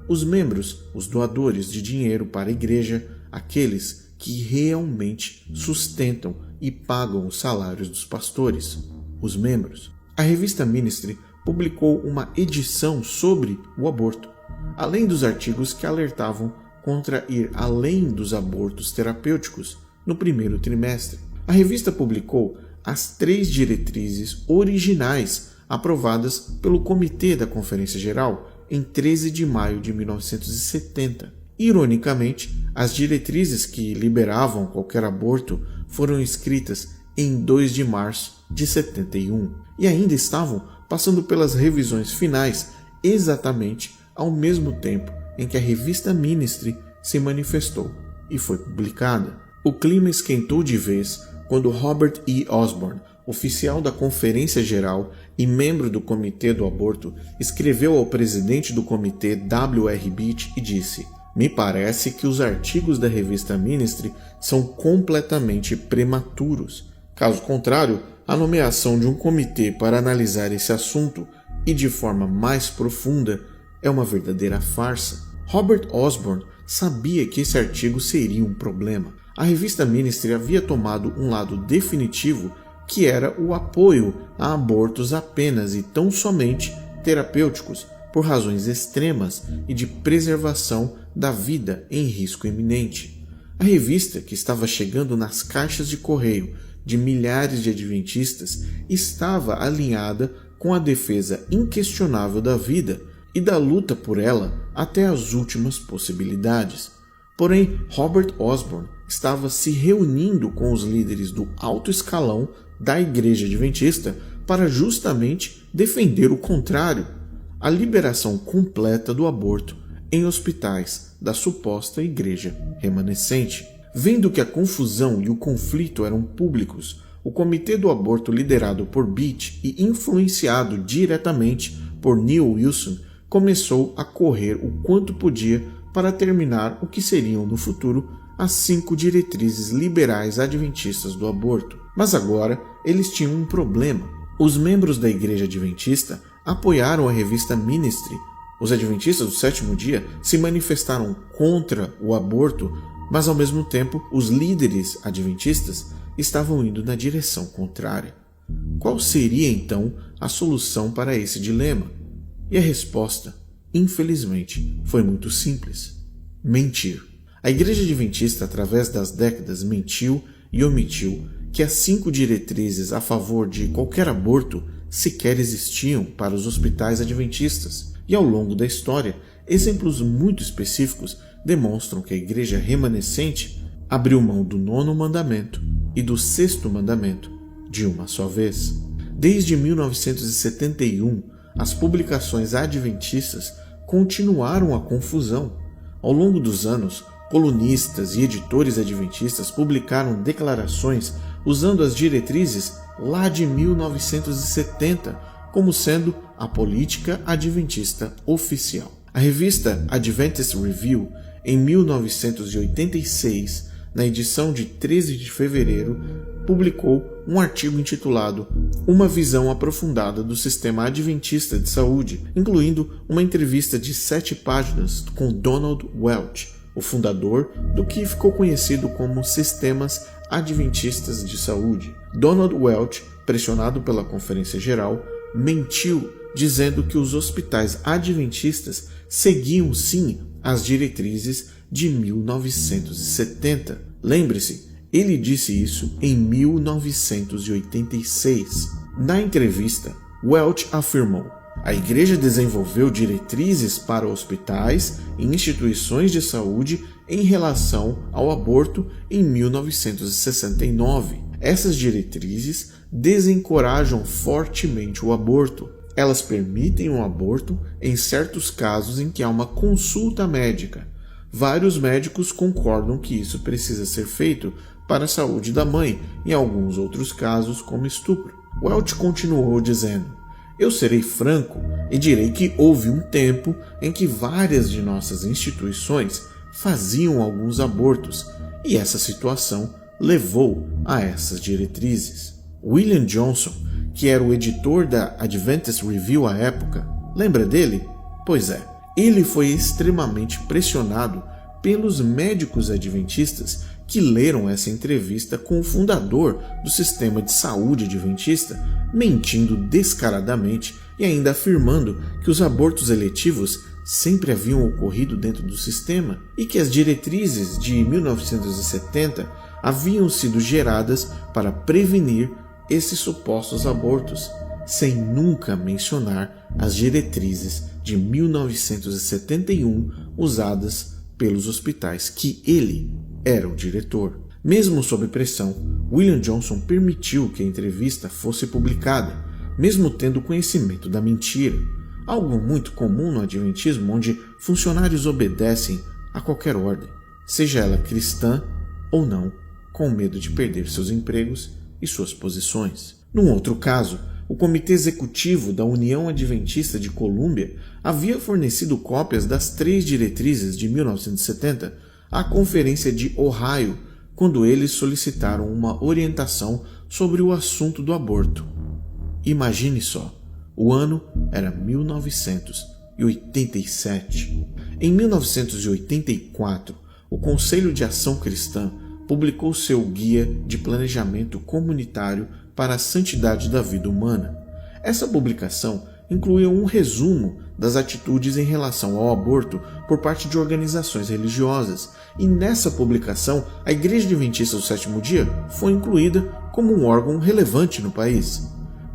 Os membros, os doadores de dinheiro para a igreja, aqueles que realmente sustentam e pagam os salários dos pastores, os membros. A revista Ministry publicou uma edição sobre o aborto, além dos artigos que alertavam contra ir além dos abortos terapêuticos no primeiro trimestre. A revista publicou as 3 diretrizes originais aprovadas pelo Comitê da Conferência Geral em 13 de maio de 1970. Ironicamente, as diretrizes que liberavam qualquer aborto foram escritas em 2 de março de 71 e ainda estavam passando pelas revisões finais exatamente ao mesmo tempo em que a revista Ministry se manifestou e foi publicada. O clima esquentou de vez quando Robert E. Osborne, oficial da Conferência Geral e membro do Comitê do Aborto, escreveu ao presidente do comitê W.R. Beach e disse: "Me parece que os artigos da revista Ministry são completamente prematuros. Caso contrário, a nomeação de um comitê para analisar esse assunto e de forma mais profunda é uma verdadeira farsa." Robert Osborne sabia que esse artigo seria um problema. A revista Ministry havia tomado um lado definitivo, que era o apoio a abortos apenas e tão somente terapêuticos, por razões extremas e de preservação da vida em risco iminente. A revista, que estava chegando nas caixas de correio de milhares de adventistas, estava alinhada com a defesa inquestionável da vida e da luta por ela até as últimas possibilidades. Porém, Robert Osborne estava se reunindo com os líderes do alto escalão da Igreja Adventista para justamente defender o contrário, a liberação completa do aborto em hospitais da suposta igreja remanescente. Vendo que a confusão e o conflito eram públicos, o Comitê do Aborto, liderado por Beach e influenciado diretamente por Neil Wilson, começou a correr o quanto podia para terminar o que seriam no futuro as 5 diretrizes liberais adventistas do aborto. Mas agora eles tinham um problema. Os membros da Igreja Adventista apoiaram a revista Ministry. Os adventistas do sétimo dia se manifestaram contra o aborto, mas ao mesmo tempo os líderes adventistas estavam indo na direção contrária. Qual seria então a solução para esse dilema? E a resposta, infelizmente, foi muito simples: mentir. A Igreja Adventista, através das décadas, mentiu e omitiu que as 5 diretrizes a favor de qualquer aborto sequer existiam para os hospitais adventistas. E ao longo da história, exemplos muito específicos demonstram que a Igreja remanescente abriu mão do 9º mandamento e do 6º mandamento de uma só vez. Desde 1971, as publicações adventistas continuaram a confusão. Ao longo dos anos, colunistas e editores adventistas publicaram declarações usando as diretrizes lá de 1970 como sendo a política adventista oficial. A revista Adventist Review, em 1986, na edição de 13 de fevereiro, publicou um artigo intitulado Uma visão aprofundada do sistema adventista de saúde, incluindo uma entrevista de 7 páginas com Donald Welch, o fundador do que ficou conhecido como Sistemas Adventistas de Saúde. Donald Welch, pressionado pela Conferência Geral, mentiu dizendo que os hospitais adventistas seguiam sim as diretrizes de 1970. Lembre-se, ele disse isso em 1986. Na entrevista, Welch afirmou: a Igreja desenvolveu diretrizes para hospitais e instituições de saúde em relação ao aborto em 1969. Essas diretrizes desencorajam fortemente o aborto. Elas permitem o aborto em certos casos em que há uma consulta médica. Vários médicos concordam que isso precisa ser feito para a saúde da mãe, em alguns outros casos, como estupro. Welch continuou dizendo: eu serei franco e direi que houve um tempo em que várias de nossas instituições faziam alguns abortos, e essa situação levou a essas diretrizes. William Johnson, que era o editor da Adventist Review à época, lembra dele? Pois é, ele foi extremamente pressionado pelos médicos adventistas que leram essa entrevista com o fundador do sistema de saúde adventista, mentindo descaradamente e ainda afirmando que os abortos eletivos sempre haviam ocorrido dentro do sistema e que as diretrizes de 1970 haviam sido geradas para prevenir esses supostos abortos, sem nunca mencionar as diretrizes de 1971 usadas pelos hospitais que ele era o diretor. Mesmo sob pressão, William Johnson permitiu que a entrevista fosse publicada, mesmo tendo conhecimento da mentira, algo muito comum no adventismo, onde funcionários obedecem a qualquer ordem, seja ela cristã ou não, com medo de perder seus empregos e suas posições. Num outro caso, o Comitê Executivo da União Adventista de Colômbia havia fornecido cópias das 3 diretrizes de 1970 à Conferência de Ohio, quando eles solicitaram uma orientação sobre o assunto do aborto. Imagine só, o ano era 1987. Em 1984, o Conselho de Ação Cristã publicou seu Guia de Planejamento Comunitário para a Santidade da Vida Humana. Essa publicação incluía um resumo das atitudes em relação ao aborto por parte de organizações religiosas, e nessa publicação a Igreja Adventista do Sétimo Dia foi incluída como um órgão relevante no país.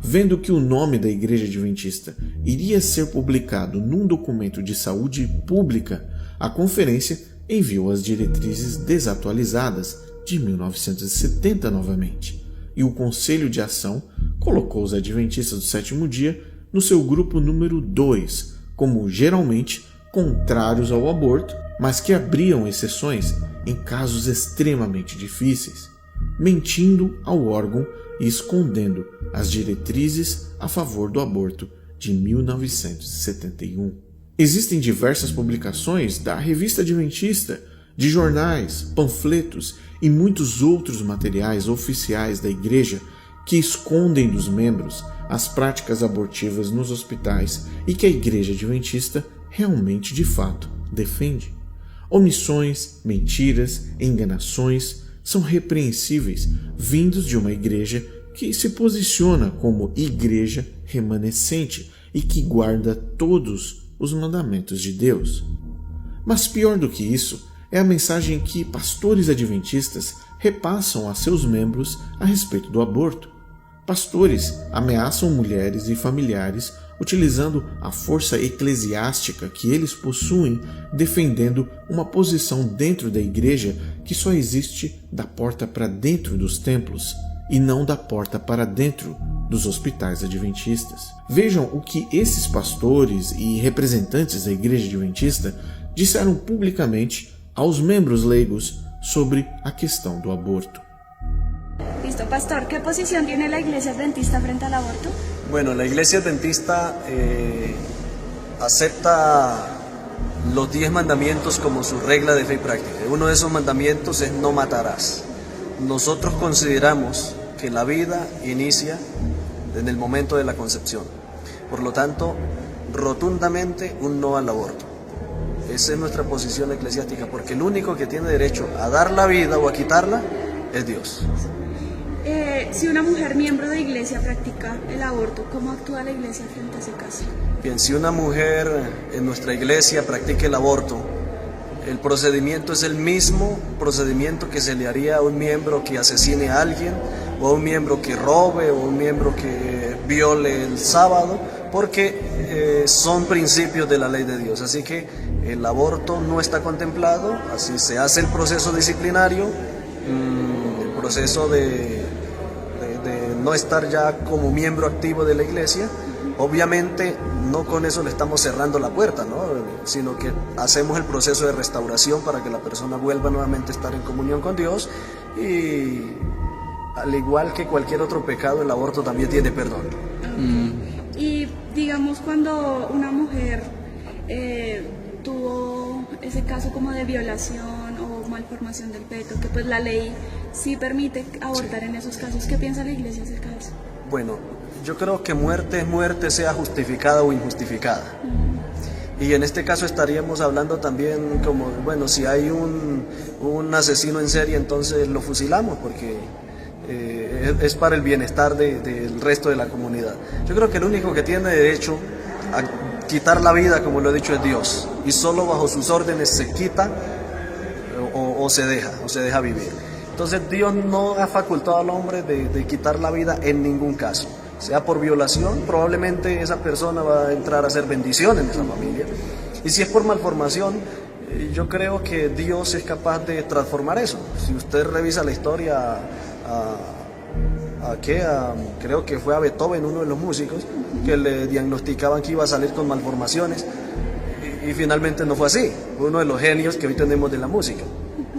Vendo que o nome da Igreja Adventista iria ser publicado num documento de saúde pública, a conferência enviou as diretrizes desatualizadas de 1970 novamente, e o Conselho de Ação colocou os Adventistas do Sétimo Dia no seu grupo número 2, como geralmente contrários ao aborto, mas que abriam exceções em casos extremamente difíceis, mentindo ao órgão e escondendo as diretrizes a favor do aborto de 1971. Existem diversas publicações da Revista Adventista de jornais, panfletos e muitos outros materiais oficiais da Igreja que escondem dos membros as práticas abortivas nos hospitais e que a Igreja Adventista realmente, de fato, defende. Omissões, mentiras, enganações são repreensíveis vindos de uma igreja que se posiciona como igreja remanescente e que guarda todos os mandamentos de Deus. Mas pior do que isso é a mensagem que pastores adventistas repassam a seus membros a respeito do aborto. Pastores ameaçam mulheres e familiares utilizando a força eclesiástica que eles possuem, defendendo uma posição dentro da igreja que só existe da porta para dentro dos templos e não da porta para dentro dos hospitais adventistas. Vejam o que esses pastores e representantes da igreja adventista disseram publicamente aos membros leigos sobre a questão do aborto. Listo, pastor, ¿qué posición tiene la iglesia adventista frente al aborto? Bueno, la iglesia adventista acepta los 10 mandamientos como su regla de fe y práctica. Uno de esos mandamientos es no matarás. Nosotros consideramos que la vida inicia en el momento de la concepción. Por lo tanto, rotundamente un no al aborto. Esa es nuestra posición eclesiástica, porque el único que tiene derecho a dar la vida o a quitarla es Dios. Si una mujer miembro de iglesia practica el aborto, ¿cómo actúa la iglesia frente a ese caso? Bien, si una mujer en nuestra iglesia practica el aborto, el procedimiento es el mismo procedimiento que se le haría a un miembro que asesine a alguien, o a un miembro que robe, o a un miembro que viole el sábado, porque son principios de la ley de Dios. Así que el aborto no está contemplado, así se hace el proceso disciplinario, el proceso de no estar ya como miembro activo de la iglesia. Obviamente no con eso le estamos cerrando la puerta, ¿no? Sino que hacemos el proceso de restauración para que la persona vuelva nuevamente a estar en comunión con Dios, y al igual que cualquier otro pecado, el aborto también tiene perdón. Y digamos, cuando una mujer tuvo ese caso como de violación o malformación del feto, que pues la ley sí permite abortar en esos casos, ¿qué piensa la iglesia acerca de eso? Bueno, yo creo que muerte es muerte, sea justificada o injustificada. Y en este caso estaríamos hablando también como, bueno, si hay un asesino en serie, entonces lo fusilamos, porque es para el bienestar del resto de la comunidad. Yo creo que el único que tiene derecho a quitar la vida, como lo he dicho, es Dios, y solo bajo sus órdenes se quita o se deja vivir. Entonces Dios no ha facultado al hombre de quitar la vida en ningún caso. Sea por violación, probablemente esa persona va a entrar a hacer bendición en esa familia. Y si es por malformación, yo creo que Dios es capaz de transformar eso. Si usted revisa la historia, creo que fue a Beethoven, uno de los músicos, que le diagnosticaban que iba a salir con malformaciones, y finalmente no fue así. Fue uno de los genios que hoy tenemos de la música.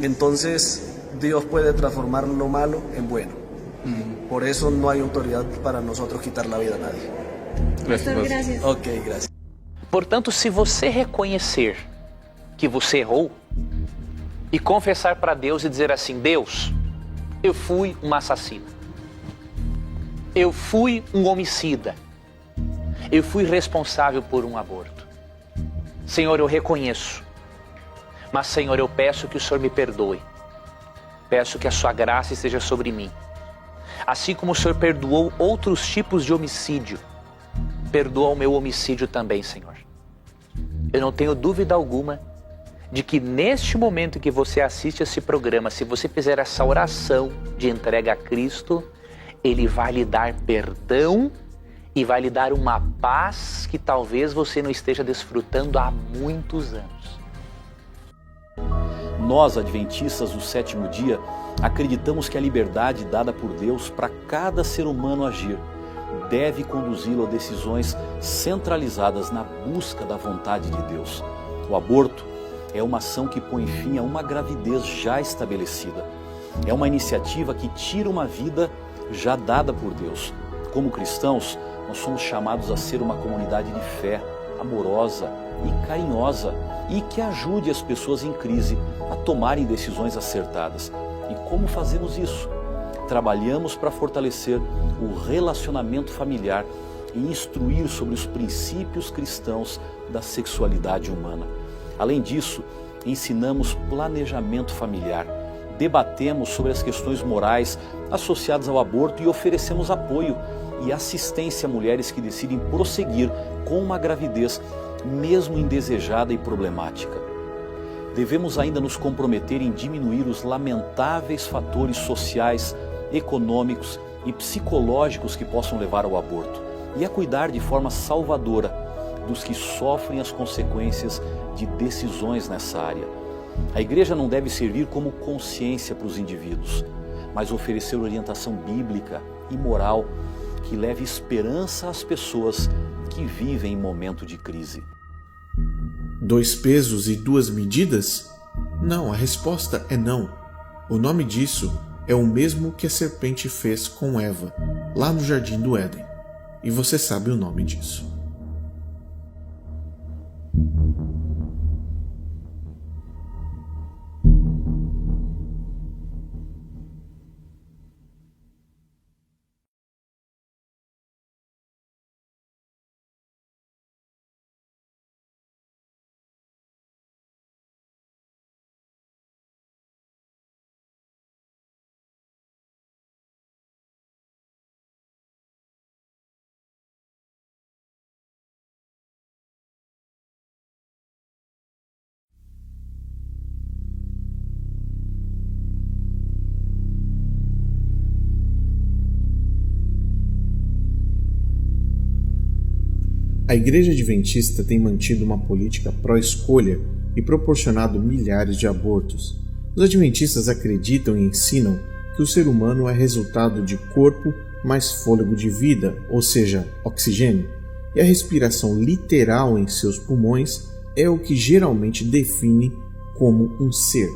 Entonces Dios puede transformar lo malo en bueno. Por eso no hay autoridad para nosotros quitar la vida a nadie. Gracias. Ok, gracias. Portanto, se você reconhecer que você errou e confessar para Deus e dizer assim: Deus, eu fui uma assassina, eu fui um homicida, eu fui responsável por um aborto. Senhor, eu reconheço, mas Senhor, eu peço que o Senhor me perdoe, peço que a sua graça esteja sobre mim. Assim como o Senhor perdoou outros tipos de homicídio, perdoa o meu homicídio também, Senhor. Eu não tenho dúvida alguma de que neste momento em que você assiste esse programa, se você fizer essa oração de entrega a Cristo, Ele vai lhe dar perdão e vai lhe dar uma paz que talvez você não esteja desfrutando há muitos anos. Nós, adventistas do sétimo dia, acreditamos que a liberdade dada por Deus para cada ser humano agir deve conduzi-lo a decisões centralizadas na busca da vontade de Deus. O aborto é uma ação que põe fim a uma gravidez já estabelecida. É uma iniciativa que tira uma vida já dada por Deus. Como cristãos, nós somos chamados a ser uma comunidade de fé, amorosa, e carinhosa e que ajude as pessoas em crise a tomarem decisões acertadas. E como fazemos isso? Trabalhamos para fortalecer o relacionamento familiar e instruir sobre os princípios cristãos da sexualidade humana. Além disso, ensinamos planejamento familiar, debatemos sobre as questões morais associadas ao aborto e oferecemos apoio e assistência a mulheres que decidem prosseguir com uma gravidez, mesmo indesejada e problemática. Devemos ainda nos comprometer em diminuir os lamentáveis fatores sociais, econômicos e psicológicos que possam levar ao aborto e a cuidar de forma salvadora dos que sofrem as consequências de decisões nessa área. A igreja não deve servir como consciência para os indivíduos, mas oferecer orientação bíblica e moral que leve esperança às pessoas que vivem em momento de crise. 2 pesos e 2 medidas? Não, a resposta é não. O nome disso é o mesmo que a serpente fez com Eva, lá no Jardim do Éden. E você sabe o nome disso. A Igreja Adventista tem mantido uma política pró-escolha e proporcionado milhares de abortos. Os adventistas acreditam e ensinam que o ser humano é resultado de corpo mais fôlego de vida, ou seja, oxigênio, e a respiração literal em seus pulmões é o que geralmente define como um ser.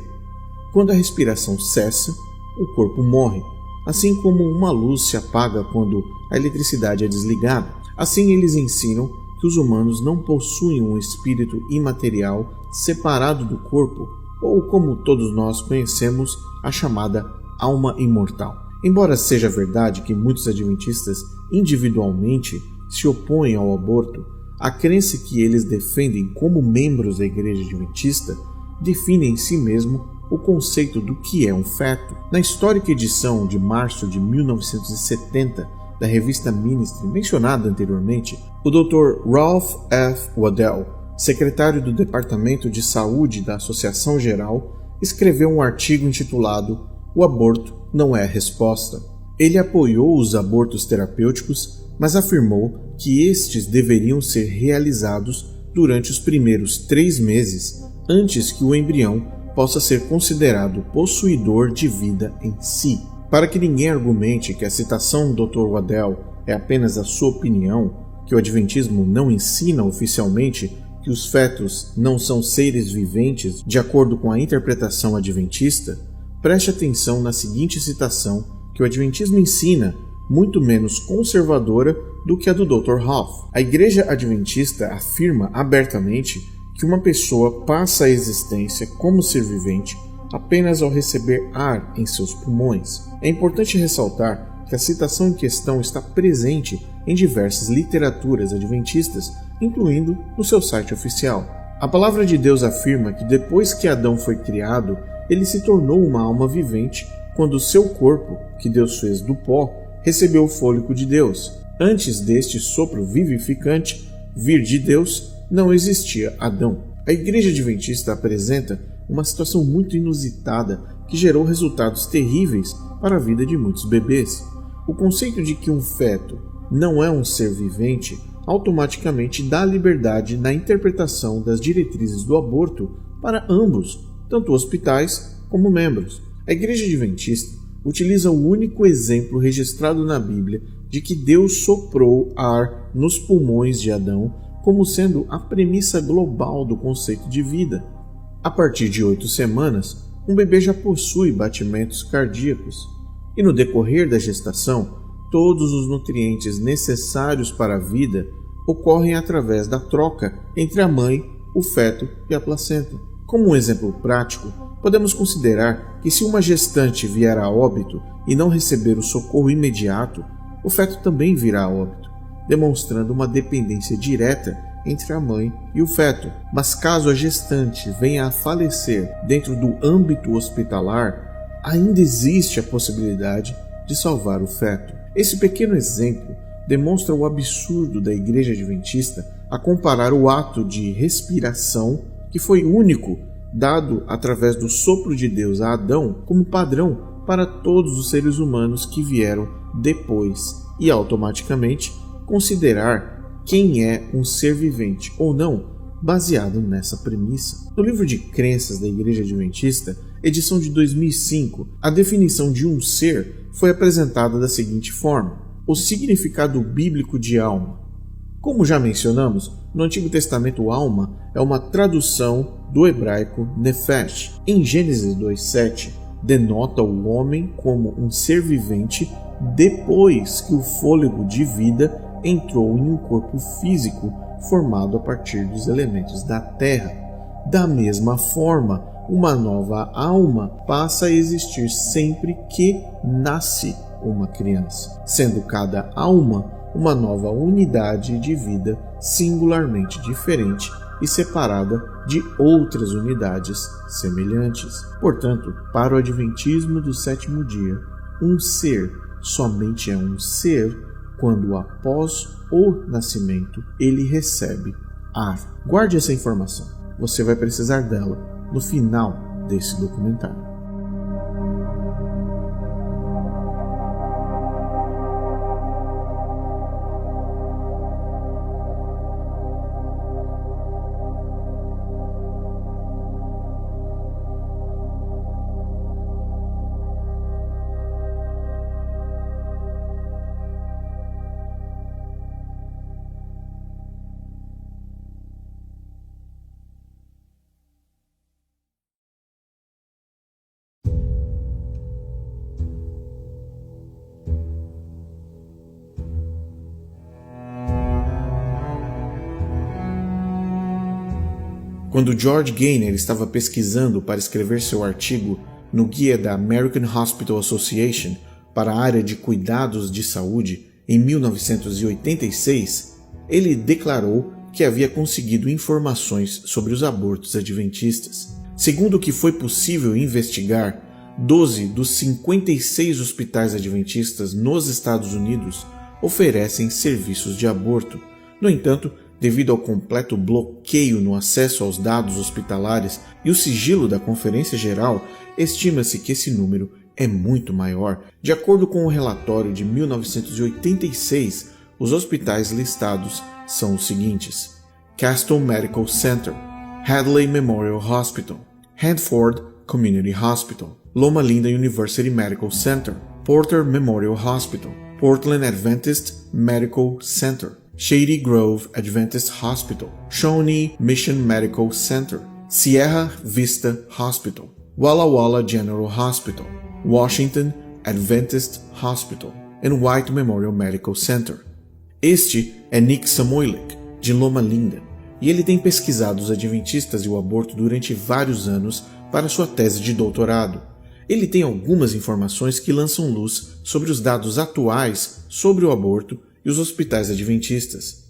Quando a respiração cessa, o corpo morre, assim como uma luz se apaga quando a eletricidade é desligada. Assim eles ensinam que os humanos não possuem um espírito imaterial separado do corpo, ou como todos nós conhecemos, a chamada alma imortal. Embora seja verdade que muitos adventistas individualmente se opõem ao aborto, a crença que eles defendem como membros da Igreja Adventista define em si mesmo o conceito do que é um feto. Na histórica edição de março de 1970 da revista Ministry, mencionada anteriormente, o Dr. Ralph F. Waddell, secretário do Departamento de Saúde da Associação Geral, escreveu um artigo intitulado "O aborto não é a resposta". Ele apoiou os abortos terapêuticos, mas afirmou que estes deveriam ser realizados durante os primeiros 3 meses, antes que o embrião possa ser considerado possuidor de vida em si. Para que ninguém argumente que a citação do Dr. Waddell é apenas a sua opinião, que o Adventismo não ensina oficialmente que os fetos não são seres viventes de acordo com a interpretação adventista, preste atenção na seguinte citação que o Adventismo ensina, muito menos conservadora do que a do Dr. Ralph. A Igreja Adventista afirma abertamente que uma pessoa passa a existência como ser vivente apenas ao receber ar em seus pulmões. É importante ressaltar que a citação em questão está presente em diversas literaturas adventistas, incluindo no seu site oficial. A palavra de Deus afirma que depois que Adão foi criado, ele se tornou uma alma vivente quando o seu corpo, que Deus fez do pó, recebeu o fôlego de Deus. Antes deste sopro vivificante vir de Deus, não existia Adão. A Igreja Adventista apresenta uma situação muito inusitada que gerou resultados terríveis para a vida de muitos bebês. O conceito de que um feto não é um ser vivente automaticamente dá liberdade na interpretação das diretrizes do aborto para ambos, tanto hospitais como membros. A Igreja Adventista utiliza o único exemplo registrado na Bíblia de que Deus soprou ar nos pulmões de Adão como sendo a premissa global do conceito de vida. A partir de 8 semanas, um bebê já possui batimentos cardíacos, e no decorrer da gestação, todos os nutrientes necessários para a vida ocorrem através da troca entre a mãe o feto e a placenta. Como um exemplo prático, podemos considerar que se uma gestante vier a óbito e não receber o socorro imediato, o feto também virá a óbito, demonstrando uma dependência direta entre a mãe e o feto. Mas caso a gestante venha a falecer dentro do âmbito hospitalar, ainda existe a possibilidade de salvar o feto. Esse pequeno exemplo demonstra o absurdo da Igreja Adventista a comparar o ato de respiração, que foi único, dado através do sopro de Deus a Adão, como padrão para todos os seres humanos que vieram depois, e automaticamente considerar quem é um ser vivente ou não, baseado nessa premissa. No livro de crenças da Igreja Adventista, edição de 2005, a definição de um ser foi apresentada da seguinte forma: o significado bíblico de alma. Como já mencionamos, no Antigo Testamento alma é uma tradução do hebraico nefesh. Em Gênesis 2:7, denota o homem como um ser vivente depois que o fôlego de vida entrou em um corpo físico formado a partir dos elementos da terra. Da mesma forma, uma nova alma passa a existir sempre que nasce uma criança, sendo cada alma uma nova unidade de vida singularmente diferente e separada de outras unidades semelhantes. Portanto, para o Adventismo do sétimo dia, um ser somente é um ser quando após o nascimento ele recebe ar. Guarde essa informação, você vai precisar dela no final desse documentário. Quando George Gaynor estava pesquisando para escrever seu artigo no guia da American Hospital Association para a área de cuidados de saúde em 1986, ele declarou que havia conseguido informações sobre os abortos adventistas. Segundo o que foi possível investigar, 12 dos 56 hospitais adventistas nos Estados Unidos oferecem serviços de aborto. No entanto, devido ao completo bloqueio no acesso aos dados hospitalares e o sigilo da Conferência Geral, estima-se que esse número é muito maior. De acordo com o relatório de 1986, os hospitais listados são os seguintes: Castle Medical Center, Hadley Memorial Hospital, Hanford Community Hospital, Loma Linda University Medical Center, Porter Memorial Hospital, Portland Adventist Medical Center, Shady Grove Adventist Hospital, Shawnee Mission Medical Center, Sierra Vista Hospital, Walla Walla General Hospital, Washington Adventist Hospital e White Memorial Medical Center. Este é Nick Samoilik, de Loma Linda, e ele tem pesquisado os adventistas e o aborto durante vários anos para sua tese de doutorado. Ele tem algumas informações que lançam luz sobre os dados atuais sobre o aborto e os hospitais adventistas.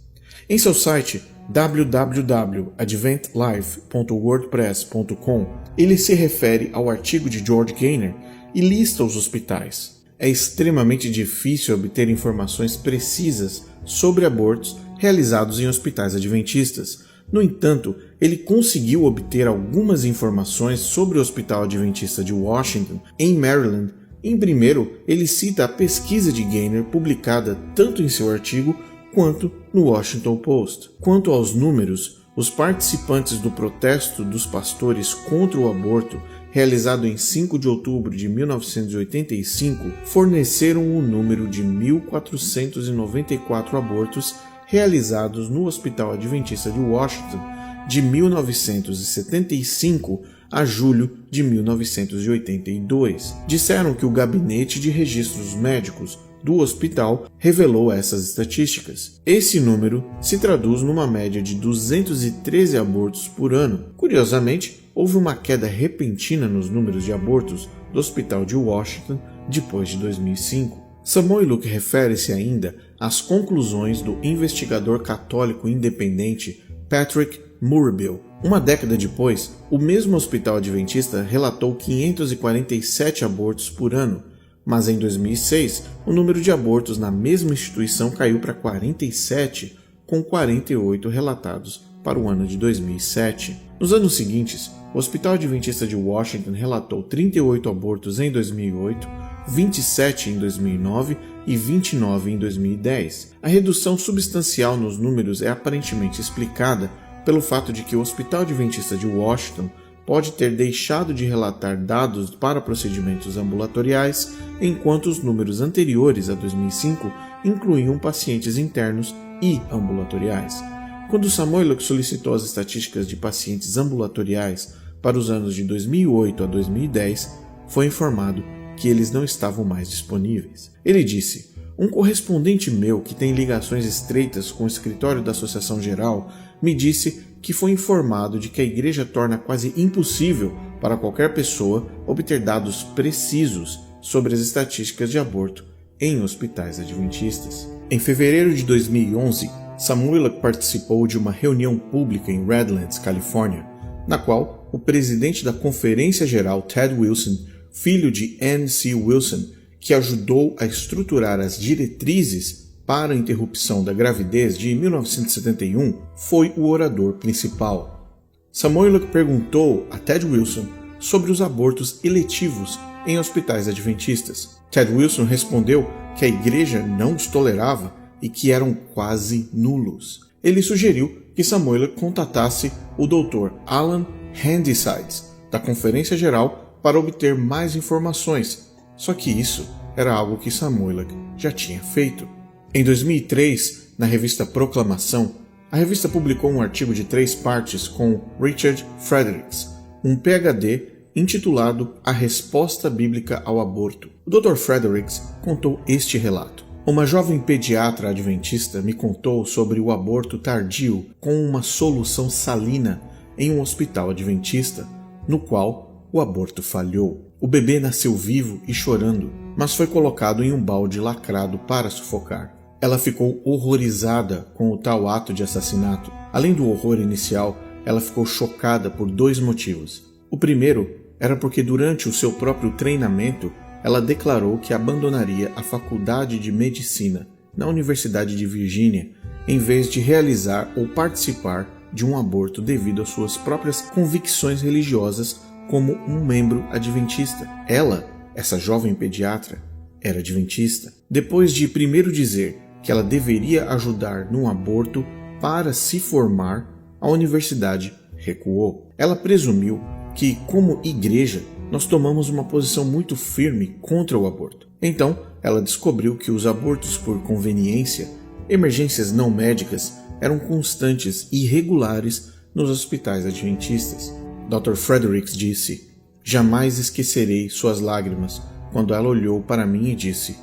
Em seu site www.adventlife.wordpress.com, ele se refere ao artigo de George Gaynor e lista os hospitais. É extremamente difícil obter informações precisas sobre abortos realizados em hospitais adventistas. No entanto, ele conseguiu obter algumas informações sobre o Hospital Adventista de Washington, em Maryland. Em primeiro, ele cita a pesquisa de Gaynor publicada tanto em seu artigo quanto no Washington Post. Quanto aos números, os participantes do protesto dos pastores contra o aborto, realizado em 5 de outubro de 1985, forneceram o número de 1.494 abortos realizados no Hospital Adventista de Washington de 1975 a julho de 1982. Disseram que o Gabinete de Registros Médicos do hospital revelou essas estatísticas. Esse número se traduz numa média de 213 abortos por ano. Curiosamente, houve uma queda repentina nos números de abortos do Hospital de Washington depois de 2005. Samoiluk refere-se ainda às conclusões do investigador católico independente Patrick Murrell. Uma década depois, o mesmo hospital adventista relatou 547 abortos por ano, mas em 2006, o número de abortos na mesma instituição caiu para 47, com 48 relatados para o ano de 2007. Nos anos seguintes, o Hospital Adventista de Washington relatou 38 abortos em 2008, 27 em 2009 e 29 em 2010. A redução substancial nos números é aparentemente explicada pelo fato de que o Hospital Adventista de Washington pode ter deixado de relatar dados para procedimentos ambulatoriais, enquanto os números anteriores a 2005 incluíam pacientes internos e ambulatoriais. Quando Samoiluk solicitou as estatísticas de pacientes ambulatoriais para os anos de 2008 a 2010, foi informado que eles não estavam mais disponíveis. Ele disse: "Um correspondente meu que tem ligações estreitas com o escritório da Associação Geral me disse que foi informado de que a igreja torna quase impossível para qualquer pessoa obter dados precisos sobre as estatísticas de aborto em hospitais adventistas." Em fevereiro de 2011, Samoiluk participou de uma reunião pública em Redlands, Califórnia, na qual o presidente da Conferência Geral, Ted Wilson, filho de N.C. Wilson, que ajudou a estruturar as diretrizes para a interrupção da gravidez de 1971, foi o orador principal. Samoiluk perguntou a Ted Wilson sobre os abortos eletivos em hospitais adventistas. Ted Wilson respondeu que a igreja não os tolerava e que eram quase nulos. Ele sugeriu que Samoiluk contatasse o Dr. Alan Handisides, da Conferência Geral, para obter mais informações, só que isso era algo que Samoiluk já tinha feito. Em 2003, na revista Proclamação, a revista publicou um artigo de 3 partes com Richard Fredericks, um PhD, intitulado A Resposta Bíblica ao Aborto. O Dr. Fredericks contou este relato. Uma jovem pediatra adventista me contou sobre o aborto tardio com uma solução salina em um hospital adventista, no qual o aborto falhou. O bebê nasceu vivo e chorando, mas foi colocado em um balde lacrado para sufocar. Ela ficou horrorizada com o tal ato de assassinato. Além do horror inicial, ela ficou chocada por 2 motivos. O primeiro era porque durante o seu próprio treinamento, ela declarou que abandonaria a faculdade de medicina na Universidade de Virgínia em vez de realizar ou participar de um aborto devido às suas próprias convicções religiosas como um membro adventista. Ela, essa jovem pediatra, era adventista. Depois de primeiro dizer que ela deveria ajudar num aborto para se formar, a universidade recuou. Ela presumiu que, como igreja, nós tomamos uma posição muito firme contra o aborto. Então, ela descobriu que os abortos por conveniência, emergências não médicas, eram constantes e regulares nos hospitais adventistas. Dr. Fredericks disse: "Jamais esquecerei suas lágrimas quando ela olhou para mim e disse: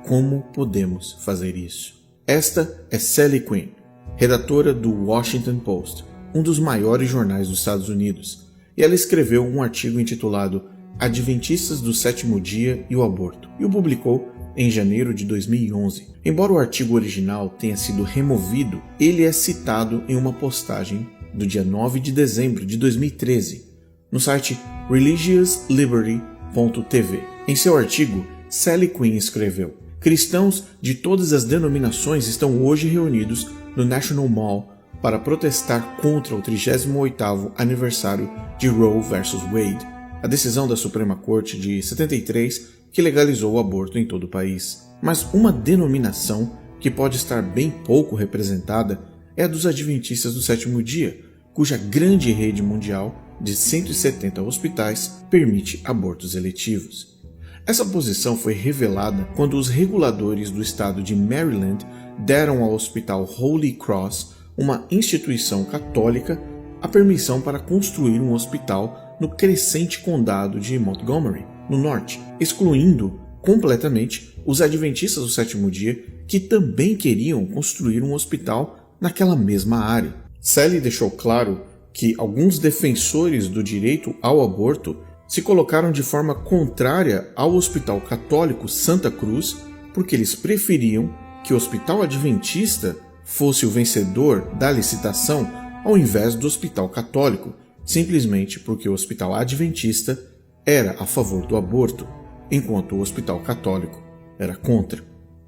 'Como podemos fazer isso?'" Esta é Sally Quinn, redatora do Washington Post, um dos maiores jornais dos Estados Unidos, e ela escreveu um artigo intitulado Adventistas do Sétimo Dia e o Aborto, e o publicou em janeiro de 2011. Embora o artigo original tenha sido removido, ele é citado em uma postagem do dia 9 de dezembro de 2013, no site religiousliberty.tv. Em seu artigo, Sally Quinn escreveu: "Cristãos de todas as denominações estão hoje reunidos no National Mall para protestar contra o 38º aniversário de Roe vs. Wade, a decisão da Suprema Corte de 73 que legalizou o aborto em todo o país. Mas uma denominação que pode estar bem pouco representada é a dos Adventistas do Sétimo Dia, cuja grande rede mundial de 170 hospitais permite abortos eletivos." Essa posição foi revelada quando os reguladores do estado de Maryland deram ao Hospital Holy Cross, uma instituição católica, a permissão para construir um hospital no crescente condado de Montgomery, no norte, excluindo completamente os adventistas do sétimo dia que também queriam construir um hospital naquela mesma área. Sally deixou claro que alguns defensores do direito ao aborto se colocaram de forma contrária ao Hospital Católico Santa Cruz porque eles preferiam que o Hospital Adventista fosse o vencedor da licitação ao invés do Hospital Católico, simplesmente porque o Hospital Adventista era a favor do aborto, enquanto o Hospital Católico era contra.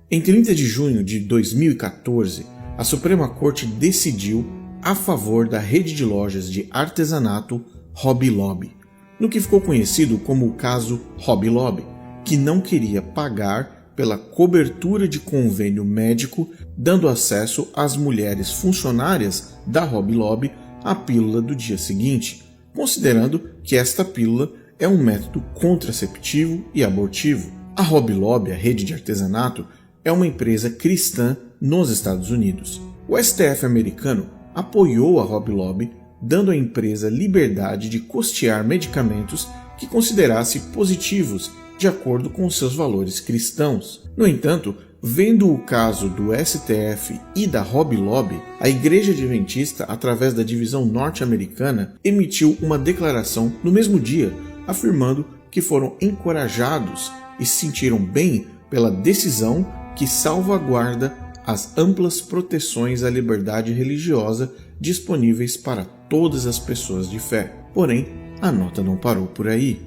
Em 30 de junho de 2014, a Suprema Corte decidiu a favor da rede de lojas de artesanato Hobby Lobby, no que ficou conhecido como o caso Hobby Lobby, que não queria pagar pela cobertura de convênio médico, dando acesso às mulheres funcionárias da Hobby Lobby à pílula do dia seguinte, considerando que esta pílula é um método contraceptivo e abortivo. A Hobby Lobby, a rede de artesanato, é uma empresa cristã nos Estados Unidos. O STF americano apoiou a Hobby Lobby, dando à empresa liberdade de custear medicamentos que considerasse positivos de acordo com seus valores cristãos. No entanto, vendo o caso do STF e da Hobby Lobby, a Igreja Adventista, através da divisão norte-americana, emitiu uma declaração no mesmo dia, afirmando que foram encorajados e se sentiram bem pela decisão que salvaguarda as amplas proteções à liberdade religiosa disponíveis para todas as pessoas de fé. Porém, a nota não parou por aí.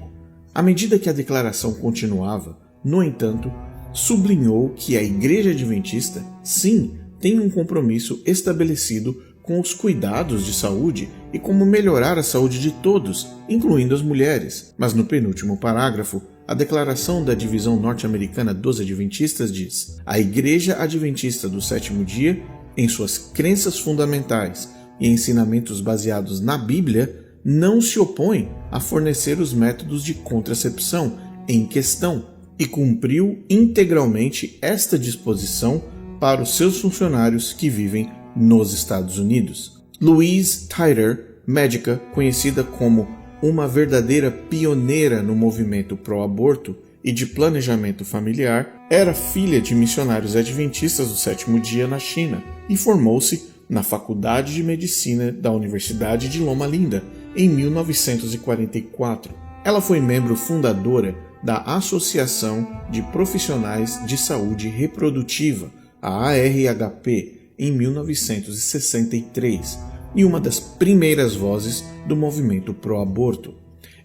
À medida que a declaração continuava, no entanto, sublinhou que a Igreja Adventista, sim, tem um compromisso estabelecido com os cuidados de saúde e como melhorar a saúde de todos, incluindo as mulheres. Mas no penúltimo parágrafo, a declaração da divisão norte-americana dos Adventistas diz: a Igreja Adventista do Sétimo Dia, em suas crenças fundamentais e ensinamentos baseados na Bíblia, não se opõe a fornecer os métodos de contracepção em questão e cumpriu integralmente esta disposição para os seus funcionários que vivem nos Estados Unidos. Louise Tyler, médica conhecida como uma verdadeira pioneira no movimento pró-aborto e de planejamento familiar, era filha de missionários adventistas do sétimo dia na China e formou-se na Faculdade de Medicina da Universidade de Loma Linda em 1944. Ela foi membro fundadora da Associação de Profissionais de Saúde Reprodutiva, a ARHP, em 1963, e uma das primeiras vozes do movimento pró-aborto.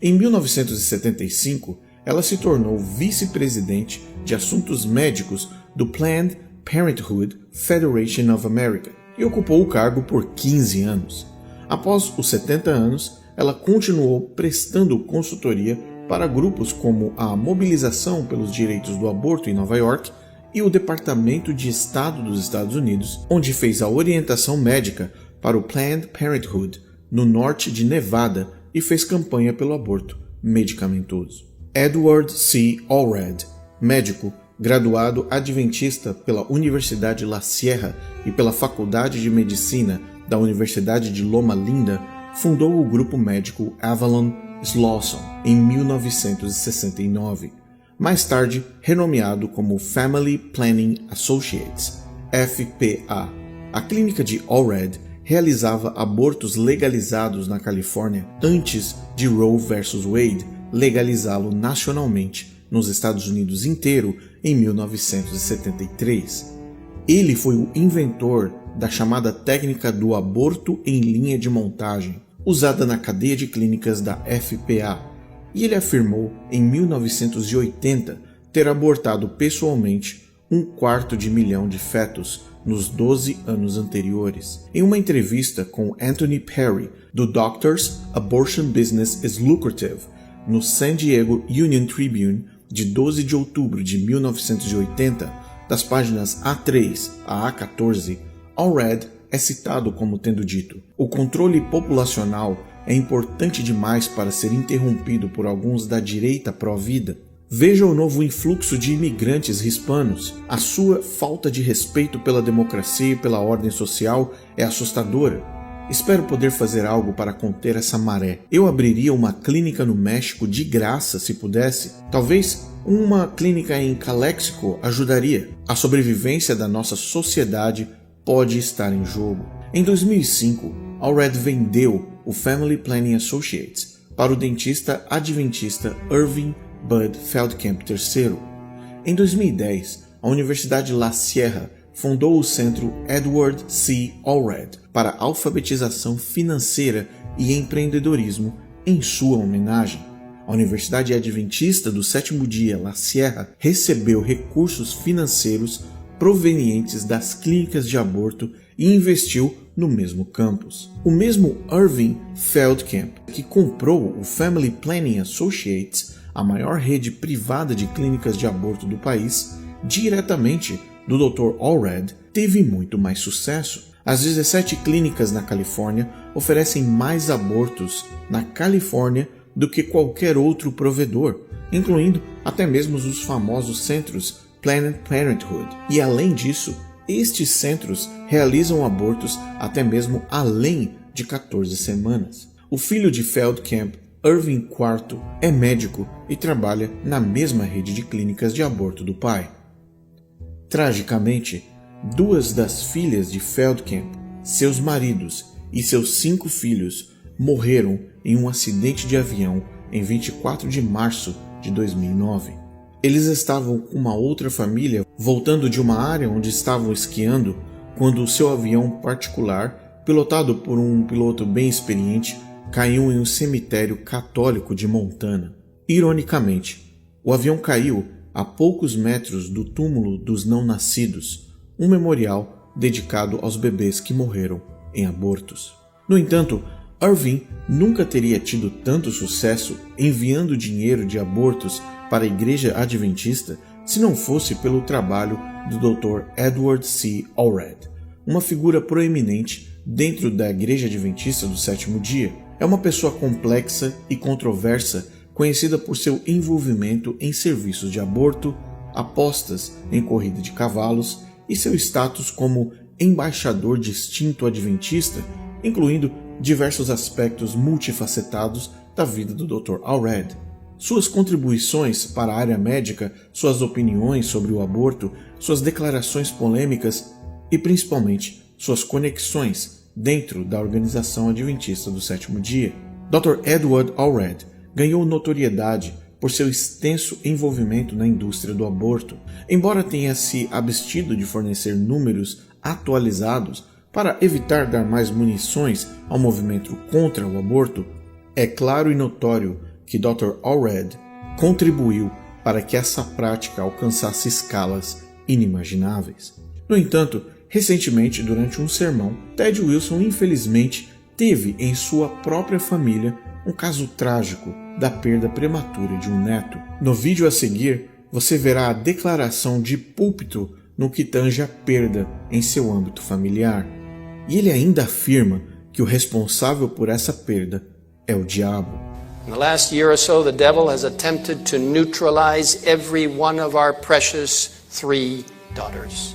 Em 1975, ela se tornou vice-presidente de assuntos médicos do Planned Parenthood Federation of America e ocupou o cargo por 15 anos. Após os 70 anos, ela continuou prestando consultoria para grupos como a Mobilização pelos Direitos do Aborto em Nova York e o Departamento de Estado dos Estados Unidos, onde fez a orientação médica para o Planned Parenthood no norte de Nevada e fez campanha pelo aborto medicamentoso. Edward C. Allred, médico, graduado adventista pela Universidade La Sierra e pela Faculdade de Medicina da Universidade de Loma Linda, fundou o grupo médico Avalon Slawson em 1969, mais tarde renomeado como Family Planning Associates, FPA. A clínica de Allred realizava abortos legalizados na Califórnia antes de Roe vs. Wade legalizá-lo nacionalmente nos Estados Unidos inteiro em 1973. Ele foi o inventor da chamada técnica do aborto em linha de montagem, usada na cadeia de clínicas da FPA, e ele afirmou em 1980 ter abortado pessoalmente 250.000 de fetos nos 12 anos anteriores. Em uma entrevista com Anthony Perry, do Doctors Abortion Business is Lucrative, no San Diego Union Tribune, de 12 de outubro de 1980, das páginas A3 a A14, Allred é citado como tendo dito: o controle populacional é importante demais para ser interrompido por alguns da direita pró-vida. Veja o novo influxo de imigrantes hispanos. A sua falta de respeito pela democracia e pela ordem social é assustadora. Espero poder fazer algo para conter essa maré. Eu abriria uma clínica no México de graça se pudesse. Talvez uma clínica em Calexico ajudaria. A sobrevivência da nossa sociedade pode estar em jogo. Em 2005, Allred vendeu o Family Planning Associates para o dentista adventista Irving Bud Feldkamp III. Em 2010, a Universidade La Sierra fundou o Centro Edward C. Allred para alfabetização financeira e empreendedorismo em sua homenagem. A Universidade Adventista do Sétimo Dia La Sierra recebeu recursos financeiros provenientes das clínicas de aborto e investiu no mesmo campus. O mesmo Irving Feldkamp, que comprou o Family Planning Associates, a maior rede privada de clínicas de aborto do país, diretamente do Dr. Allred, teve muito mais sucesso. As 17 clínicas na Califórnia oferecem mais abortos na Califórnia do que qualquer outro provedor, incluindo até mesmo os famosos centros Planned Parenthood. E além disso, estes centros realizam abortos até mesmo além de 14 semanas. O filho de Feldkamp, Irving IV, é médico e trabalha na mesma rede de clínicas de aborto do pai. Tragicamente, 2 das filhas de Feldkamp, seus maridos e seus 5 filhos morreram em um acidente de avião em 24 de março de 2009. Eles estavam com uma outra família voltando de uma área onde estavam esquiando quando o seu avião particular, pilotado por um piloto bem experiente, caiu em um cemitério católico de Montana. Ironicamente, o avião caiu a poucos metros do túmulo dos não-nascidos, um memorial dedicado aos bebês que morreram em abortos. No entanto, Irving nunca teria tido tanto sucesso enviando dinheiro de abortos para a Igreja Adventista se não fosse pelo trabalho do Dr. Edward C. Allred, uma figura proeminente dentro da Igreja Adventista do Sétimo Dia. É uma pessoa complexa e controversa, conhecida por seu envolvimento em serviços de aborto, apostas em corrida de cavalos e seu status como embaixador distinto adventista, incluindo diversos aspectos multifacetados da vida do Dr. Allred. Suas contribuições para a área médica, suas opiniões sobre o aborto, suas declarações polêmicas e, principalmente, suas conexões dentro da Organização Adventista do Sétimo Dia. Dr. Edward Allred ganhou notoriedade por seu extenso envolvimento na indústria do aborto. Embora tenha se abstido de fornecer números atualizados para evitar dar mais munições ao movimento contra o aborto, é claro e notório que Dr. Allred contribuiu para que essa prática alcançasse escalas inimagináveis. No entanto, recentemente, durante um sermão, Ted Wilson infelizmente teve em sua própria família um caso trágico da perda prematura de um neto. No vídeo a seguir, você verá a declaração de púlpito no que tange a perda em seu âmbito familiar. E ele ainda afirma que o responsável por essa perda é o diabo. In the last year or so, the devil has attempted to neutralize every one of our precious 3 daughters.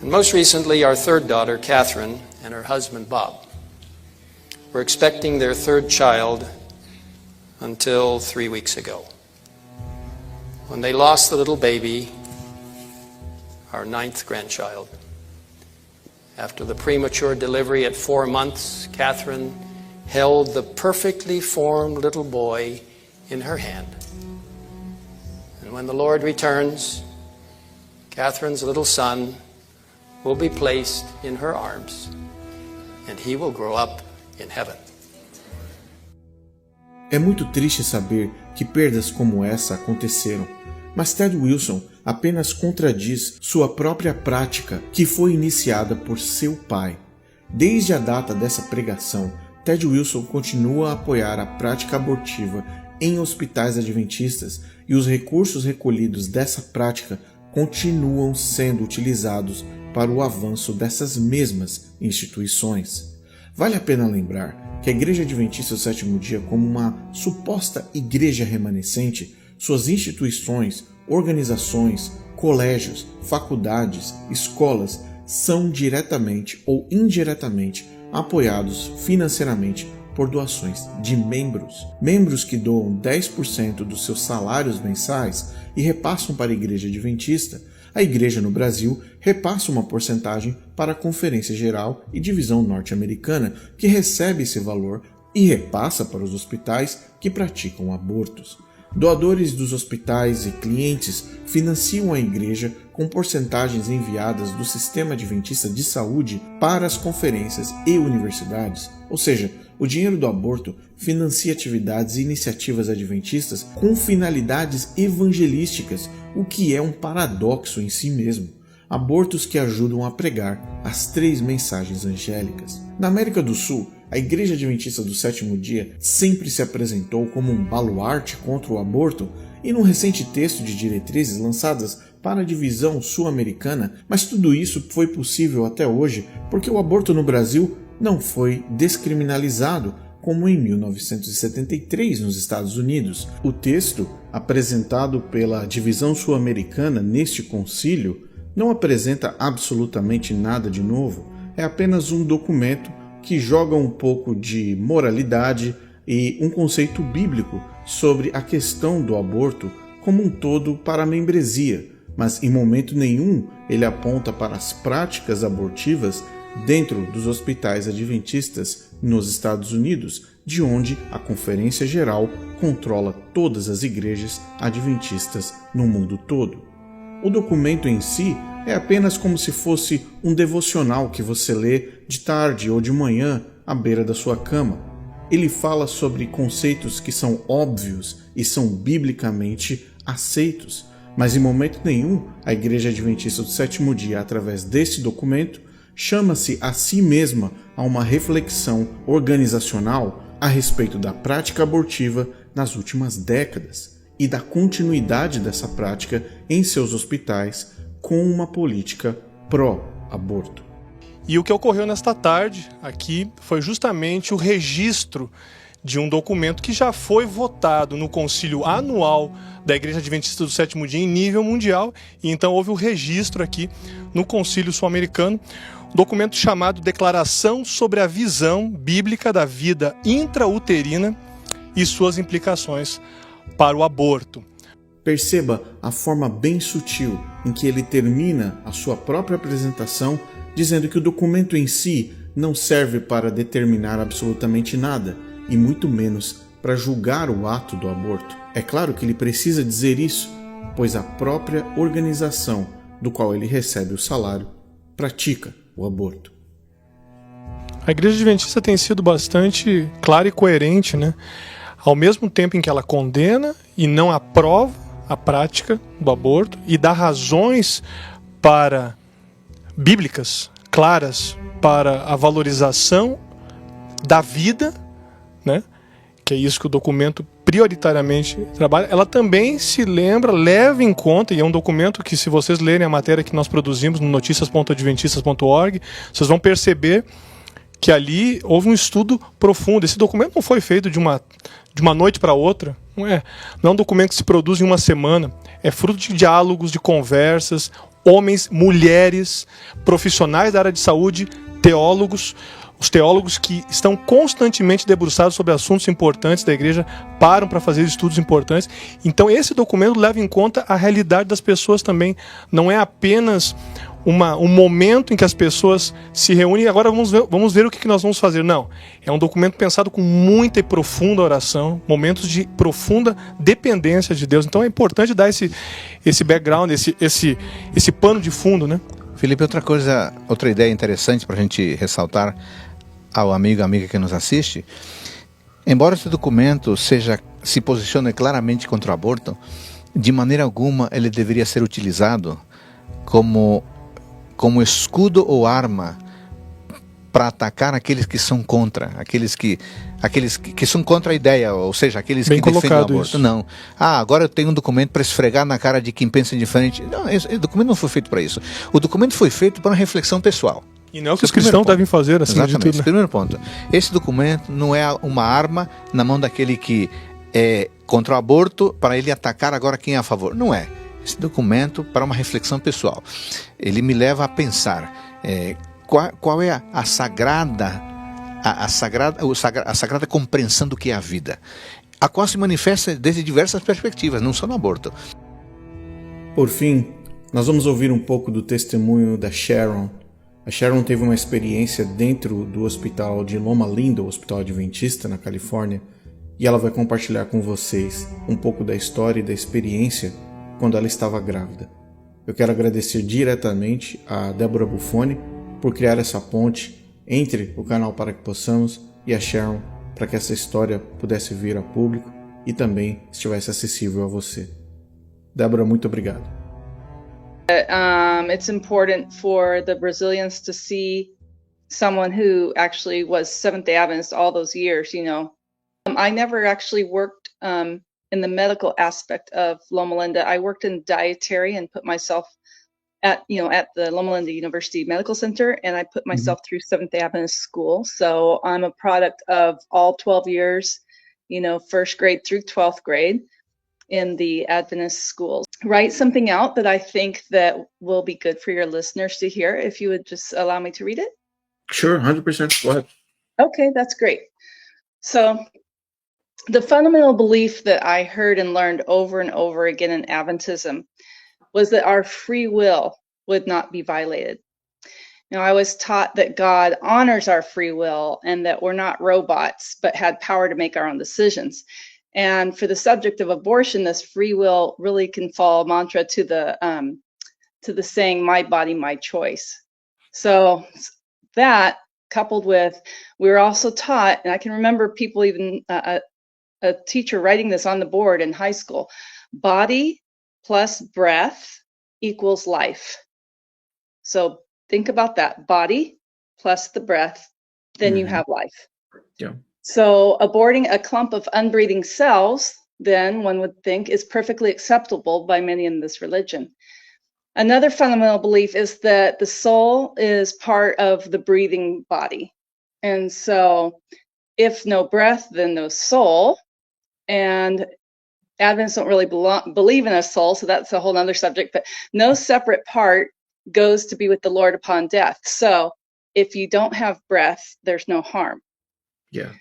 And most recently, our 3rd daughter, Catherine, and her husband, Bob, were expecting their 3rd child until 3 weeks ago, when they lost the little baby, our 9th grandchild. After the premature delivery at 4 months, Catherine held the perfectly formed little boy in her hand. And when the Lord returns, Catherine's little son will be placed in her arms, and he will grow up in heaven. É muito triste saber que perdas como essa aconteceram, mas Ted Wilson apenas contradiz sua própria prática que foi iniciada por seu pai. Desde a data dessa pregação, Ted Wilson continua a apoiar a prática abortiva em hospitais adventistas e os recursos recolhidos dessa prática continuam sendo utilizados para o avanço dessas mesmas instituições. Vale a pena lembrar que a Igreja Adventista do Sétimo Dia, como uma suposta igreja remanescente, suas instituições, organizações, colégios, faculdades, escolas são diretamente ou indiretamente apoiados financeiramente por doações de membros. Membros que doam 10% dos seus salários mensais e repassam para a Igreja Adventista. A Igreja no Brasil repassa uma porcentagem para a Conferência Geral e Divisão Norte-Americana, que recebe esse valor e repassa para os hospitais que praticam abortos. Doadores dos hospitais e clientes financiam a igreja com porcentagens enviadas do Sistema Adventista de Saúde para as conferências e universidades. Ou seja, o dinheiro do aborto financia atividades e iniciativas adventistas com finalidades evangelísticas, o que é um paradoxo em si mesmo. Abortos que ajudam a pregar as 3 mensagens angélicas. Na América do Sul, a Igreja Adventista do Sétimo Dia sempre se apresentou como um baluarte contra o aborto e num recente texto de diretrizes lançadas para a divisão sul-americana, mas tudo isso foi possível até hoje porque o aborto no Brasil não foi descriminalizado como em 1973 nos Estados Unidos. O texto apresentado pela divisão sul-americana neste concílio não apresenta absolutamente nada de novo, é apenas um documento que joga um pouco de moralidade e um conceito bíblico sobre a questão do aborto como um todo para a membresia, mas em momento nenhum ele aponta para as práticas abortivas dentro dos hospitais adventistas nos Estados Unidos, de onde a Conferência Geral controla todas as igrejas adventistas no mundo todo. O documento em si é apenas como se fosse um devocional que você lê de tarde ou de manhã à beira da sua cama. Ele fala sobre conceitos que são óbvios e são biblicamente aceitos, mas em momento nenhum a Igreja Adventista do Sétimo Dia, através desse documento, chama-se a si mesma a uma reflexão organizacional a respeito da prática abortiva nas últimas décadas e da continuidade dessa prática em seus hospitais com uma política pró-aborto. E o que ocorreu nesta tarde aqui foi justamente o registro de um documento que já foi votado no concílio anual da Igreja Adventista do Sétimo Dia em nível mundial, e então houve o registro aqui no concílio sul-americano, um documento chamado Declaração sobre a Visão Bíblica da Vida Intrauterina e suas implicações para o aborto. Perceba a forma bem sutil em que ele termina a sua própria apresentação dizendo que o documento em si não serve para determinar absolutamente nada e muito menos para julgar o ato do aborto. É claro que ele precisa dizer isso, pois a própria organização do qual ele recebe o salário pratica o aborto. A Igreja Adventista tem sido bastante clara e coerente, né? Ao mesmo tempo em que ela condena e não aprova a prática do aborto e dá razões para bíblicas claras para a valorização da vida, né? Que é isso que o documento prioritariamente trabalha, ela também se leva em conta, e é um documento que, se vocês lerem a matéria que nós produzimos no noticias.adventistas.org, vocês vão perceber que ali houve um estudo profundo. Esse documento não foi feito de uma noite para outra, não é um documento que se produz em uma semana, é fruto de diálogos, de conversas, homens, mulheres, profissionais da área de saúde, teólogos. Os teólogos que estão constantemente debruçados sobre assuntos importantes da igreja param para fazer estudos importantes. Então esse documento leva em conta a realidade das pessoas também. Não é apenas um momento em que as pessoas se reúnem e agora vamos ver o que nós vamos fazer. Não, é um documento pensado com muita e profunda oração, momentos de profunda dependência de Deus. Então é importante dar esse background, esse pano de fundo, né? Felipe, outra ideia interessante para a gente ressaltar ao amigo e amiga que nos assiste, embora esse documento se posicione claramente contra o aborto, de maneira alguma ele deveria ser utilizado como escudo ou arma para atacar aqueles que são contra, aqueles que são contra a ideia, ou seja, aqueles que defendem o aborto. Isso. Não. Agora eu tenho um documento para esfregar na cara de quem pensa diferente. Não, esse documento não foi feito para isso. O documento foi feito para uma reflexão pessoal. E não é o que os cristãos devem fazer, assim, exatamente, de tudo, né? Primeiro ponto. Esse documento não é uma arma na mão daquele que é contra o aborto para ele atacar agora quem é a favor. Não é. Esse documento para uma reflexão pessoal. Ele me leva a pensar qual é a sagrada a sagrada compreensão do que é a vida, a qual se manifesta desde diversas perspectivas, não só no aborto. Por fim, nós vamos ouvir um pouco do testemunho da Sharon. A Sharon teve uma experiência dentro do hospital de Loma Linda, o Hospital Adventista, na Califórnia, e ela vai compartilhar com vocês um pouco da história e da experiência quando ela estava grávida. Eu quero agradecer diretamente a Débora Buffoni por criar essa ponte entre o canal Para Que Possamos e a Sharon, para que essa história pudesse vir a público e também estivesse acessível a você. Débora, muito obrigado. It's important for the Brazilians to see someone who actually was Seventh-day Adventist all those years, you know. I never actually worked in the medical aspect of Loma Linda. I worked in dietary and put myself at the Loma Linda University Medical Center, and I put myself through Seventh-day Adventist school. So I'm a product of all 12 years, you know, first grade through 12th grade in the Adventist schools. Write something out that I think that will be good for your listeners to hear, if you would just allow me to read it. Sure, 100%. Go ahead. Okay, that's great. So the fundamental belief that I heard and learned over and over again in Adventism was that our free will would not be violated. You know, I was taught that God honors our free will and that we're not robots, but had power to make our own decisions. And for the subject of abortion, this free will really can fall mantra to the saying, "My body, my choice." So that, coupled with, we were also taught, and I can remember people even a teacher writing this on the board in high school: body plus breath equals life. So think about that: body plus the breath, then you have life. Yeah. So aborting a clump of unbreathing cells, then one would think, is perfectly acceptable by many in this religion. Another fundamental belief is that the soul is part of the breathing body. And so if no breath, then no soul. And Adventists don't really believe in a soul, so that's a whole other subject, but no separate part goes to be with the Lord upon death. So if you don't have breath, there's no harm. Yeah.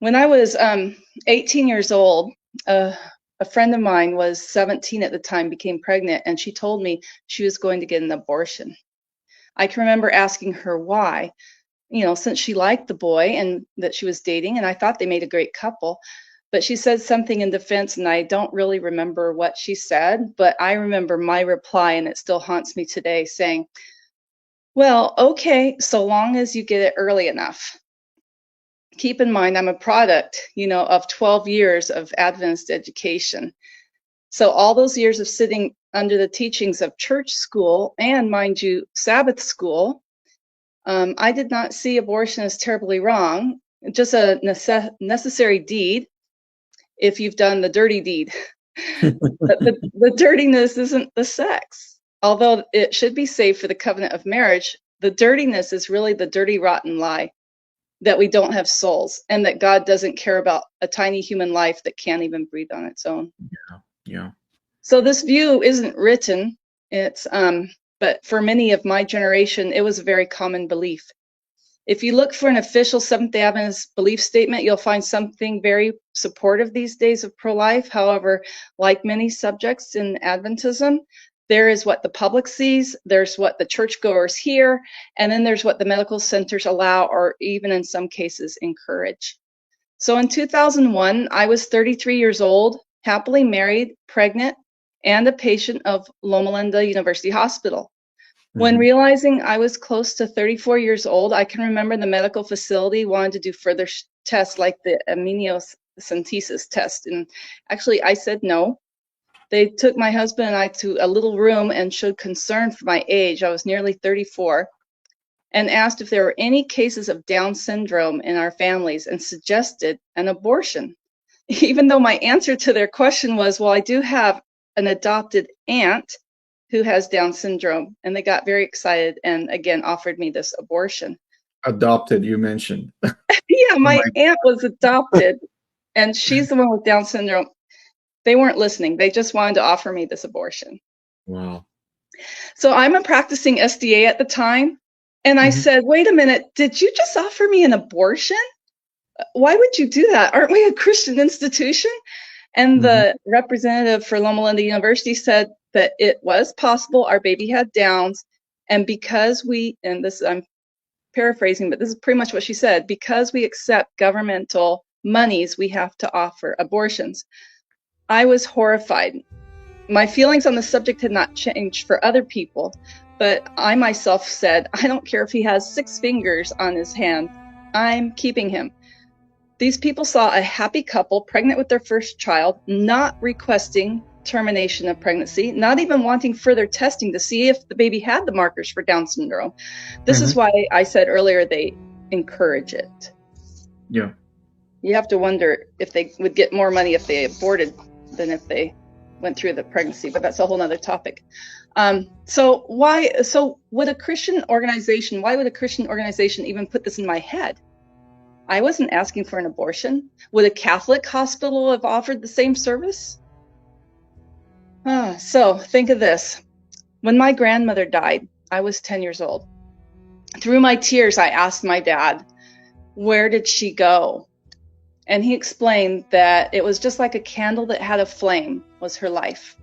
When I was 18 years old, a friend of mine was 17 at the time, became pregnant, and she told me she was going to get an abortion. I can remember asking her why, you know, since she liked the boy and that she was dating, and I thought they made a great couple. But she said something in defense, and I don't really remember what she said, but I remember my reply, and it still haunts me today, saying, "Well, okay, so long as you get it early enough." Keep in mind, I'm a product, you know, of 12 years of Adventist education. So all those years of sitting under the teachings of church school and, mind you, Sabbath school, I did not see abortion as terribly wrong, just a necessary deed if you've done the dirty deed. the dirtiness isn't the sex. Although it should be safe for the covenant of marriage, the dirtiness is really the dirty, rotten lie that we don't have souls and that God doesn't care about a tiny human life that can't even breathe on its own. Yeah. So this view isn't written. It's but for many of my generation, it was a very common belief. If you look for an official Seventh-day Adventist belief statement, you'll find something very supportive these days of pro-life. However, like many subjects in Adventism, there is what the public sees, there's what the churchgoers hear, and then there's what the medical centers allow or even in some cases encourage. So in 2001, I was 33 years old, happily married, pregnant, and a patient of Loma Linda University Hospital. When realizing I was close to 34 years old, I can remember the medical facility wanted to do further tests like the amniocentesis test. And actually, I said no. They took my husband and I to a little room and showed concern for my age. I was nearly 34, and asked if there were any cases of Down syndrome in our families and suggested an abortion. Even though my answer to their question was, well, I do have an adopted aunt who has Down syndrome, and they got very excited and again offered me this abortion. Adopted, you mentioned. Yeah, my aunt was adopted, and she's the one with Down syndrome. They weren't listening. They just wanted to offer me this abortion. Wow. So I'm a practicing SDA at the time, And I said, wait a minute, did you just offer me an abortion? Why would you do that? Aren't we a Christian institution? And the representative for Loma Linda University said that it was possible. Our baby had Downs. And because and this, I'm paraphrasing, but this is pretty much what she said, because we accept governmental monies, we have to offer abortions. I was horrified. My feelings on the subject had not changed for other people, but I myself said, I don't care if he has 6 fingers on his hand, I'm keeping him. These people saw a happy couple pregnant with their first child, not requesting termination of pregnancy, not even wanting further testing to see if the baby had the markers for Down syndrome. This is why I said earlier they encourage it. Yeah. You have to wonder if they would get more money if they aborted than if they went through the pregnancy, but that's a whole nother topic. So would a Christian organization, why would a Christian organization even put this in my head? I wasn't asking for an abortion. Would a Catholic hospital have offered the same service? So think of this. When my grandmother died, I was 10 years old. Through my tears, I asked my dad, where did she go? And he explained that it was just like a candle that had a flame was her life.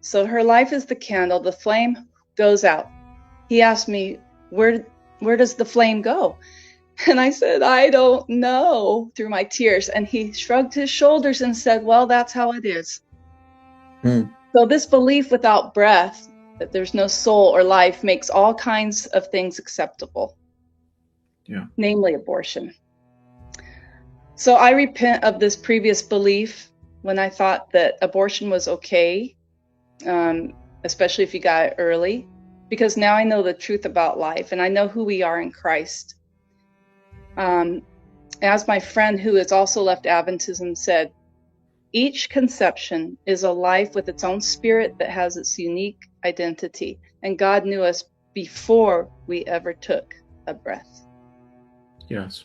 So her life is the candle, the flame goes out. He asked me, where does the flame go? And I said, I don't know, through my tears. And he shrugged his shoulders and said, well, that's how it is. So this belief without breath, that there's no soul or life, makes all kinds of things acceptable. Yeah. Namely abortion. So I repent of this previous belief when I thought that abortion was okay, especially if you got it early, because now I know the truth about life and I know who we are in Christ. As my friend who has also left Adventism said, each conception is a life with its own spirit that has its unique identity, and God knew us before we ever took a breath. Yes,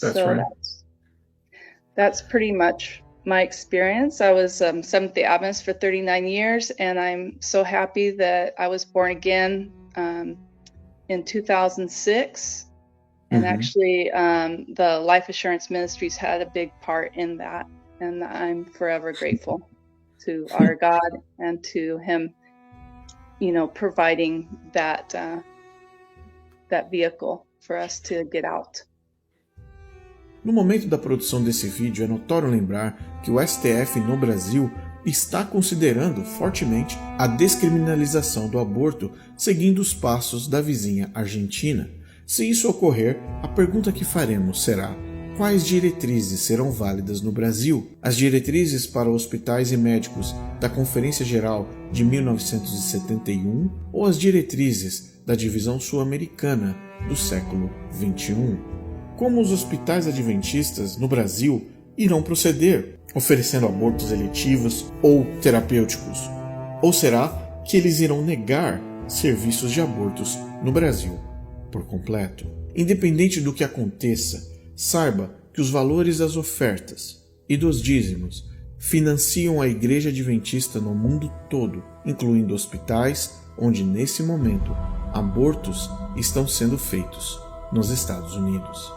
that's right. That's pretty much my experience. I was Seventh-day Adventist for 39 years, and I'm so happy that I was born again in 2006. And actually, the Life Assurance Ministries had a big part in that. And I'm forever grateful to our God and to Him, providing that vehicle for us to get out. No momento da produção desse vídeo, é notório lembrar que o STF no Brasil está considerando fortemente a descriminalização do aborto, seguindo os passos da vizinha Argentina. Se isso ocorrer, a pergunta que faremos será: quais diretrizes serão válidas no Brasil? As diretrizes para hospitais e médicos da Conferência Geral de 1971 ou as diretrizes da Divisão Sul-Americana do século XXI? Como os hospitais adventistas no Brasil irão proceder, oferecendo abortos eletivos ou terapêuticos? Ou será que eles irão negar serviços de abortos no Brasil por completo? Independente do que aconteça, saiba que os valores das ofertas e dos dízimos financiam a Igreja Adventista no mundo todo, incluindo hospitais onde nesse momento abortos estão sendo feitos nos Estados Unidos.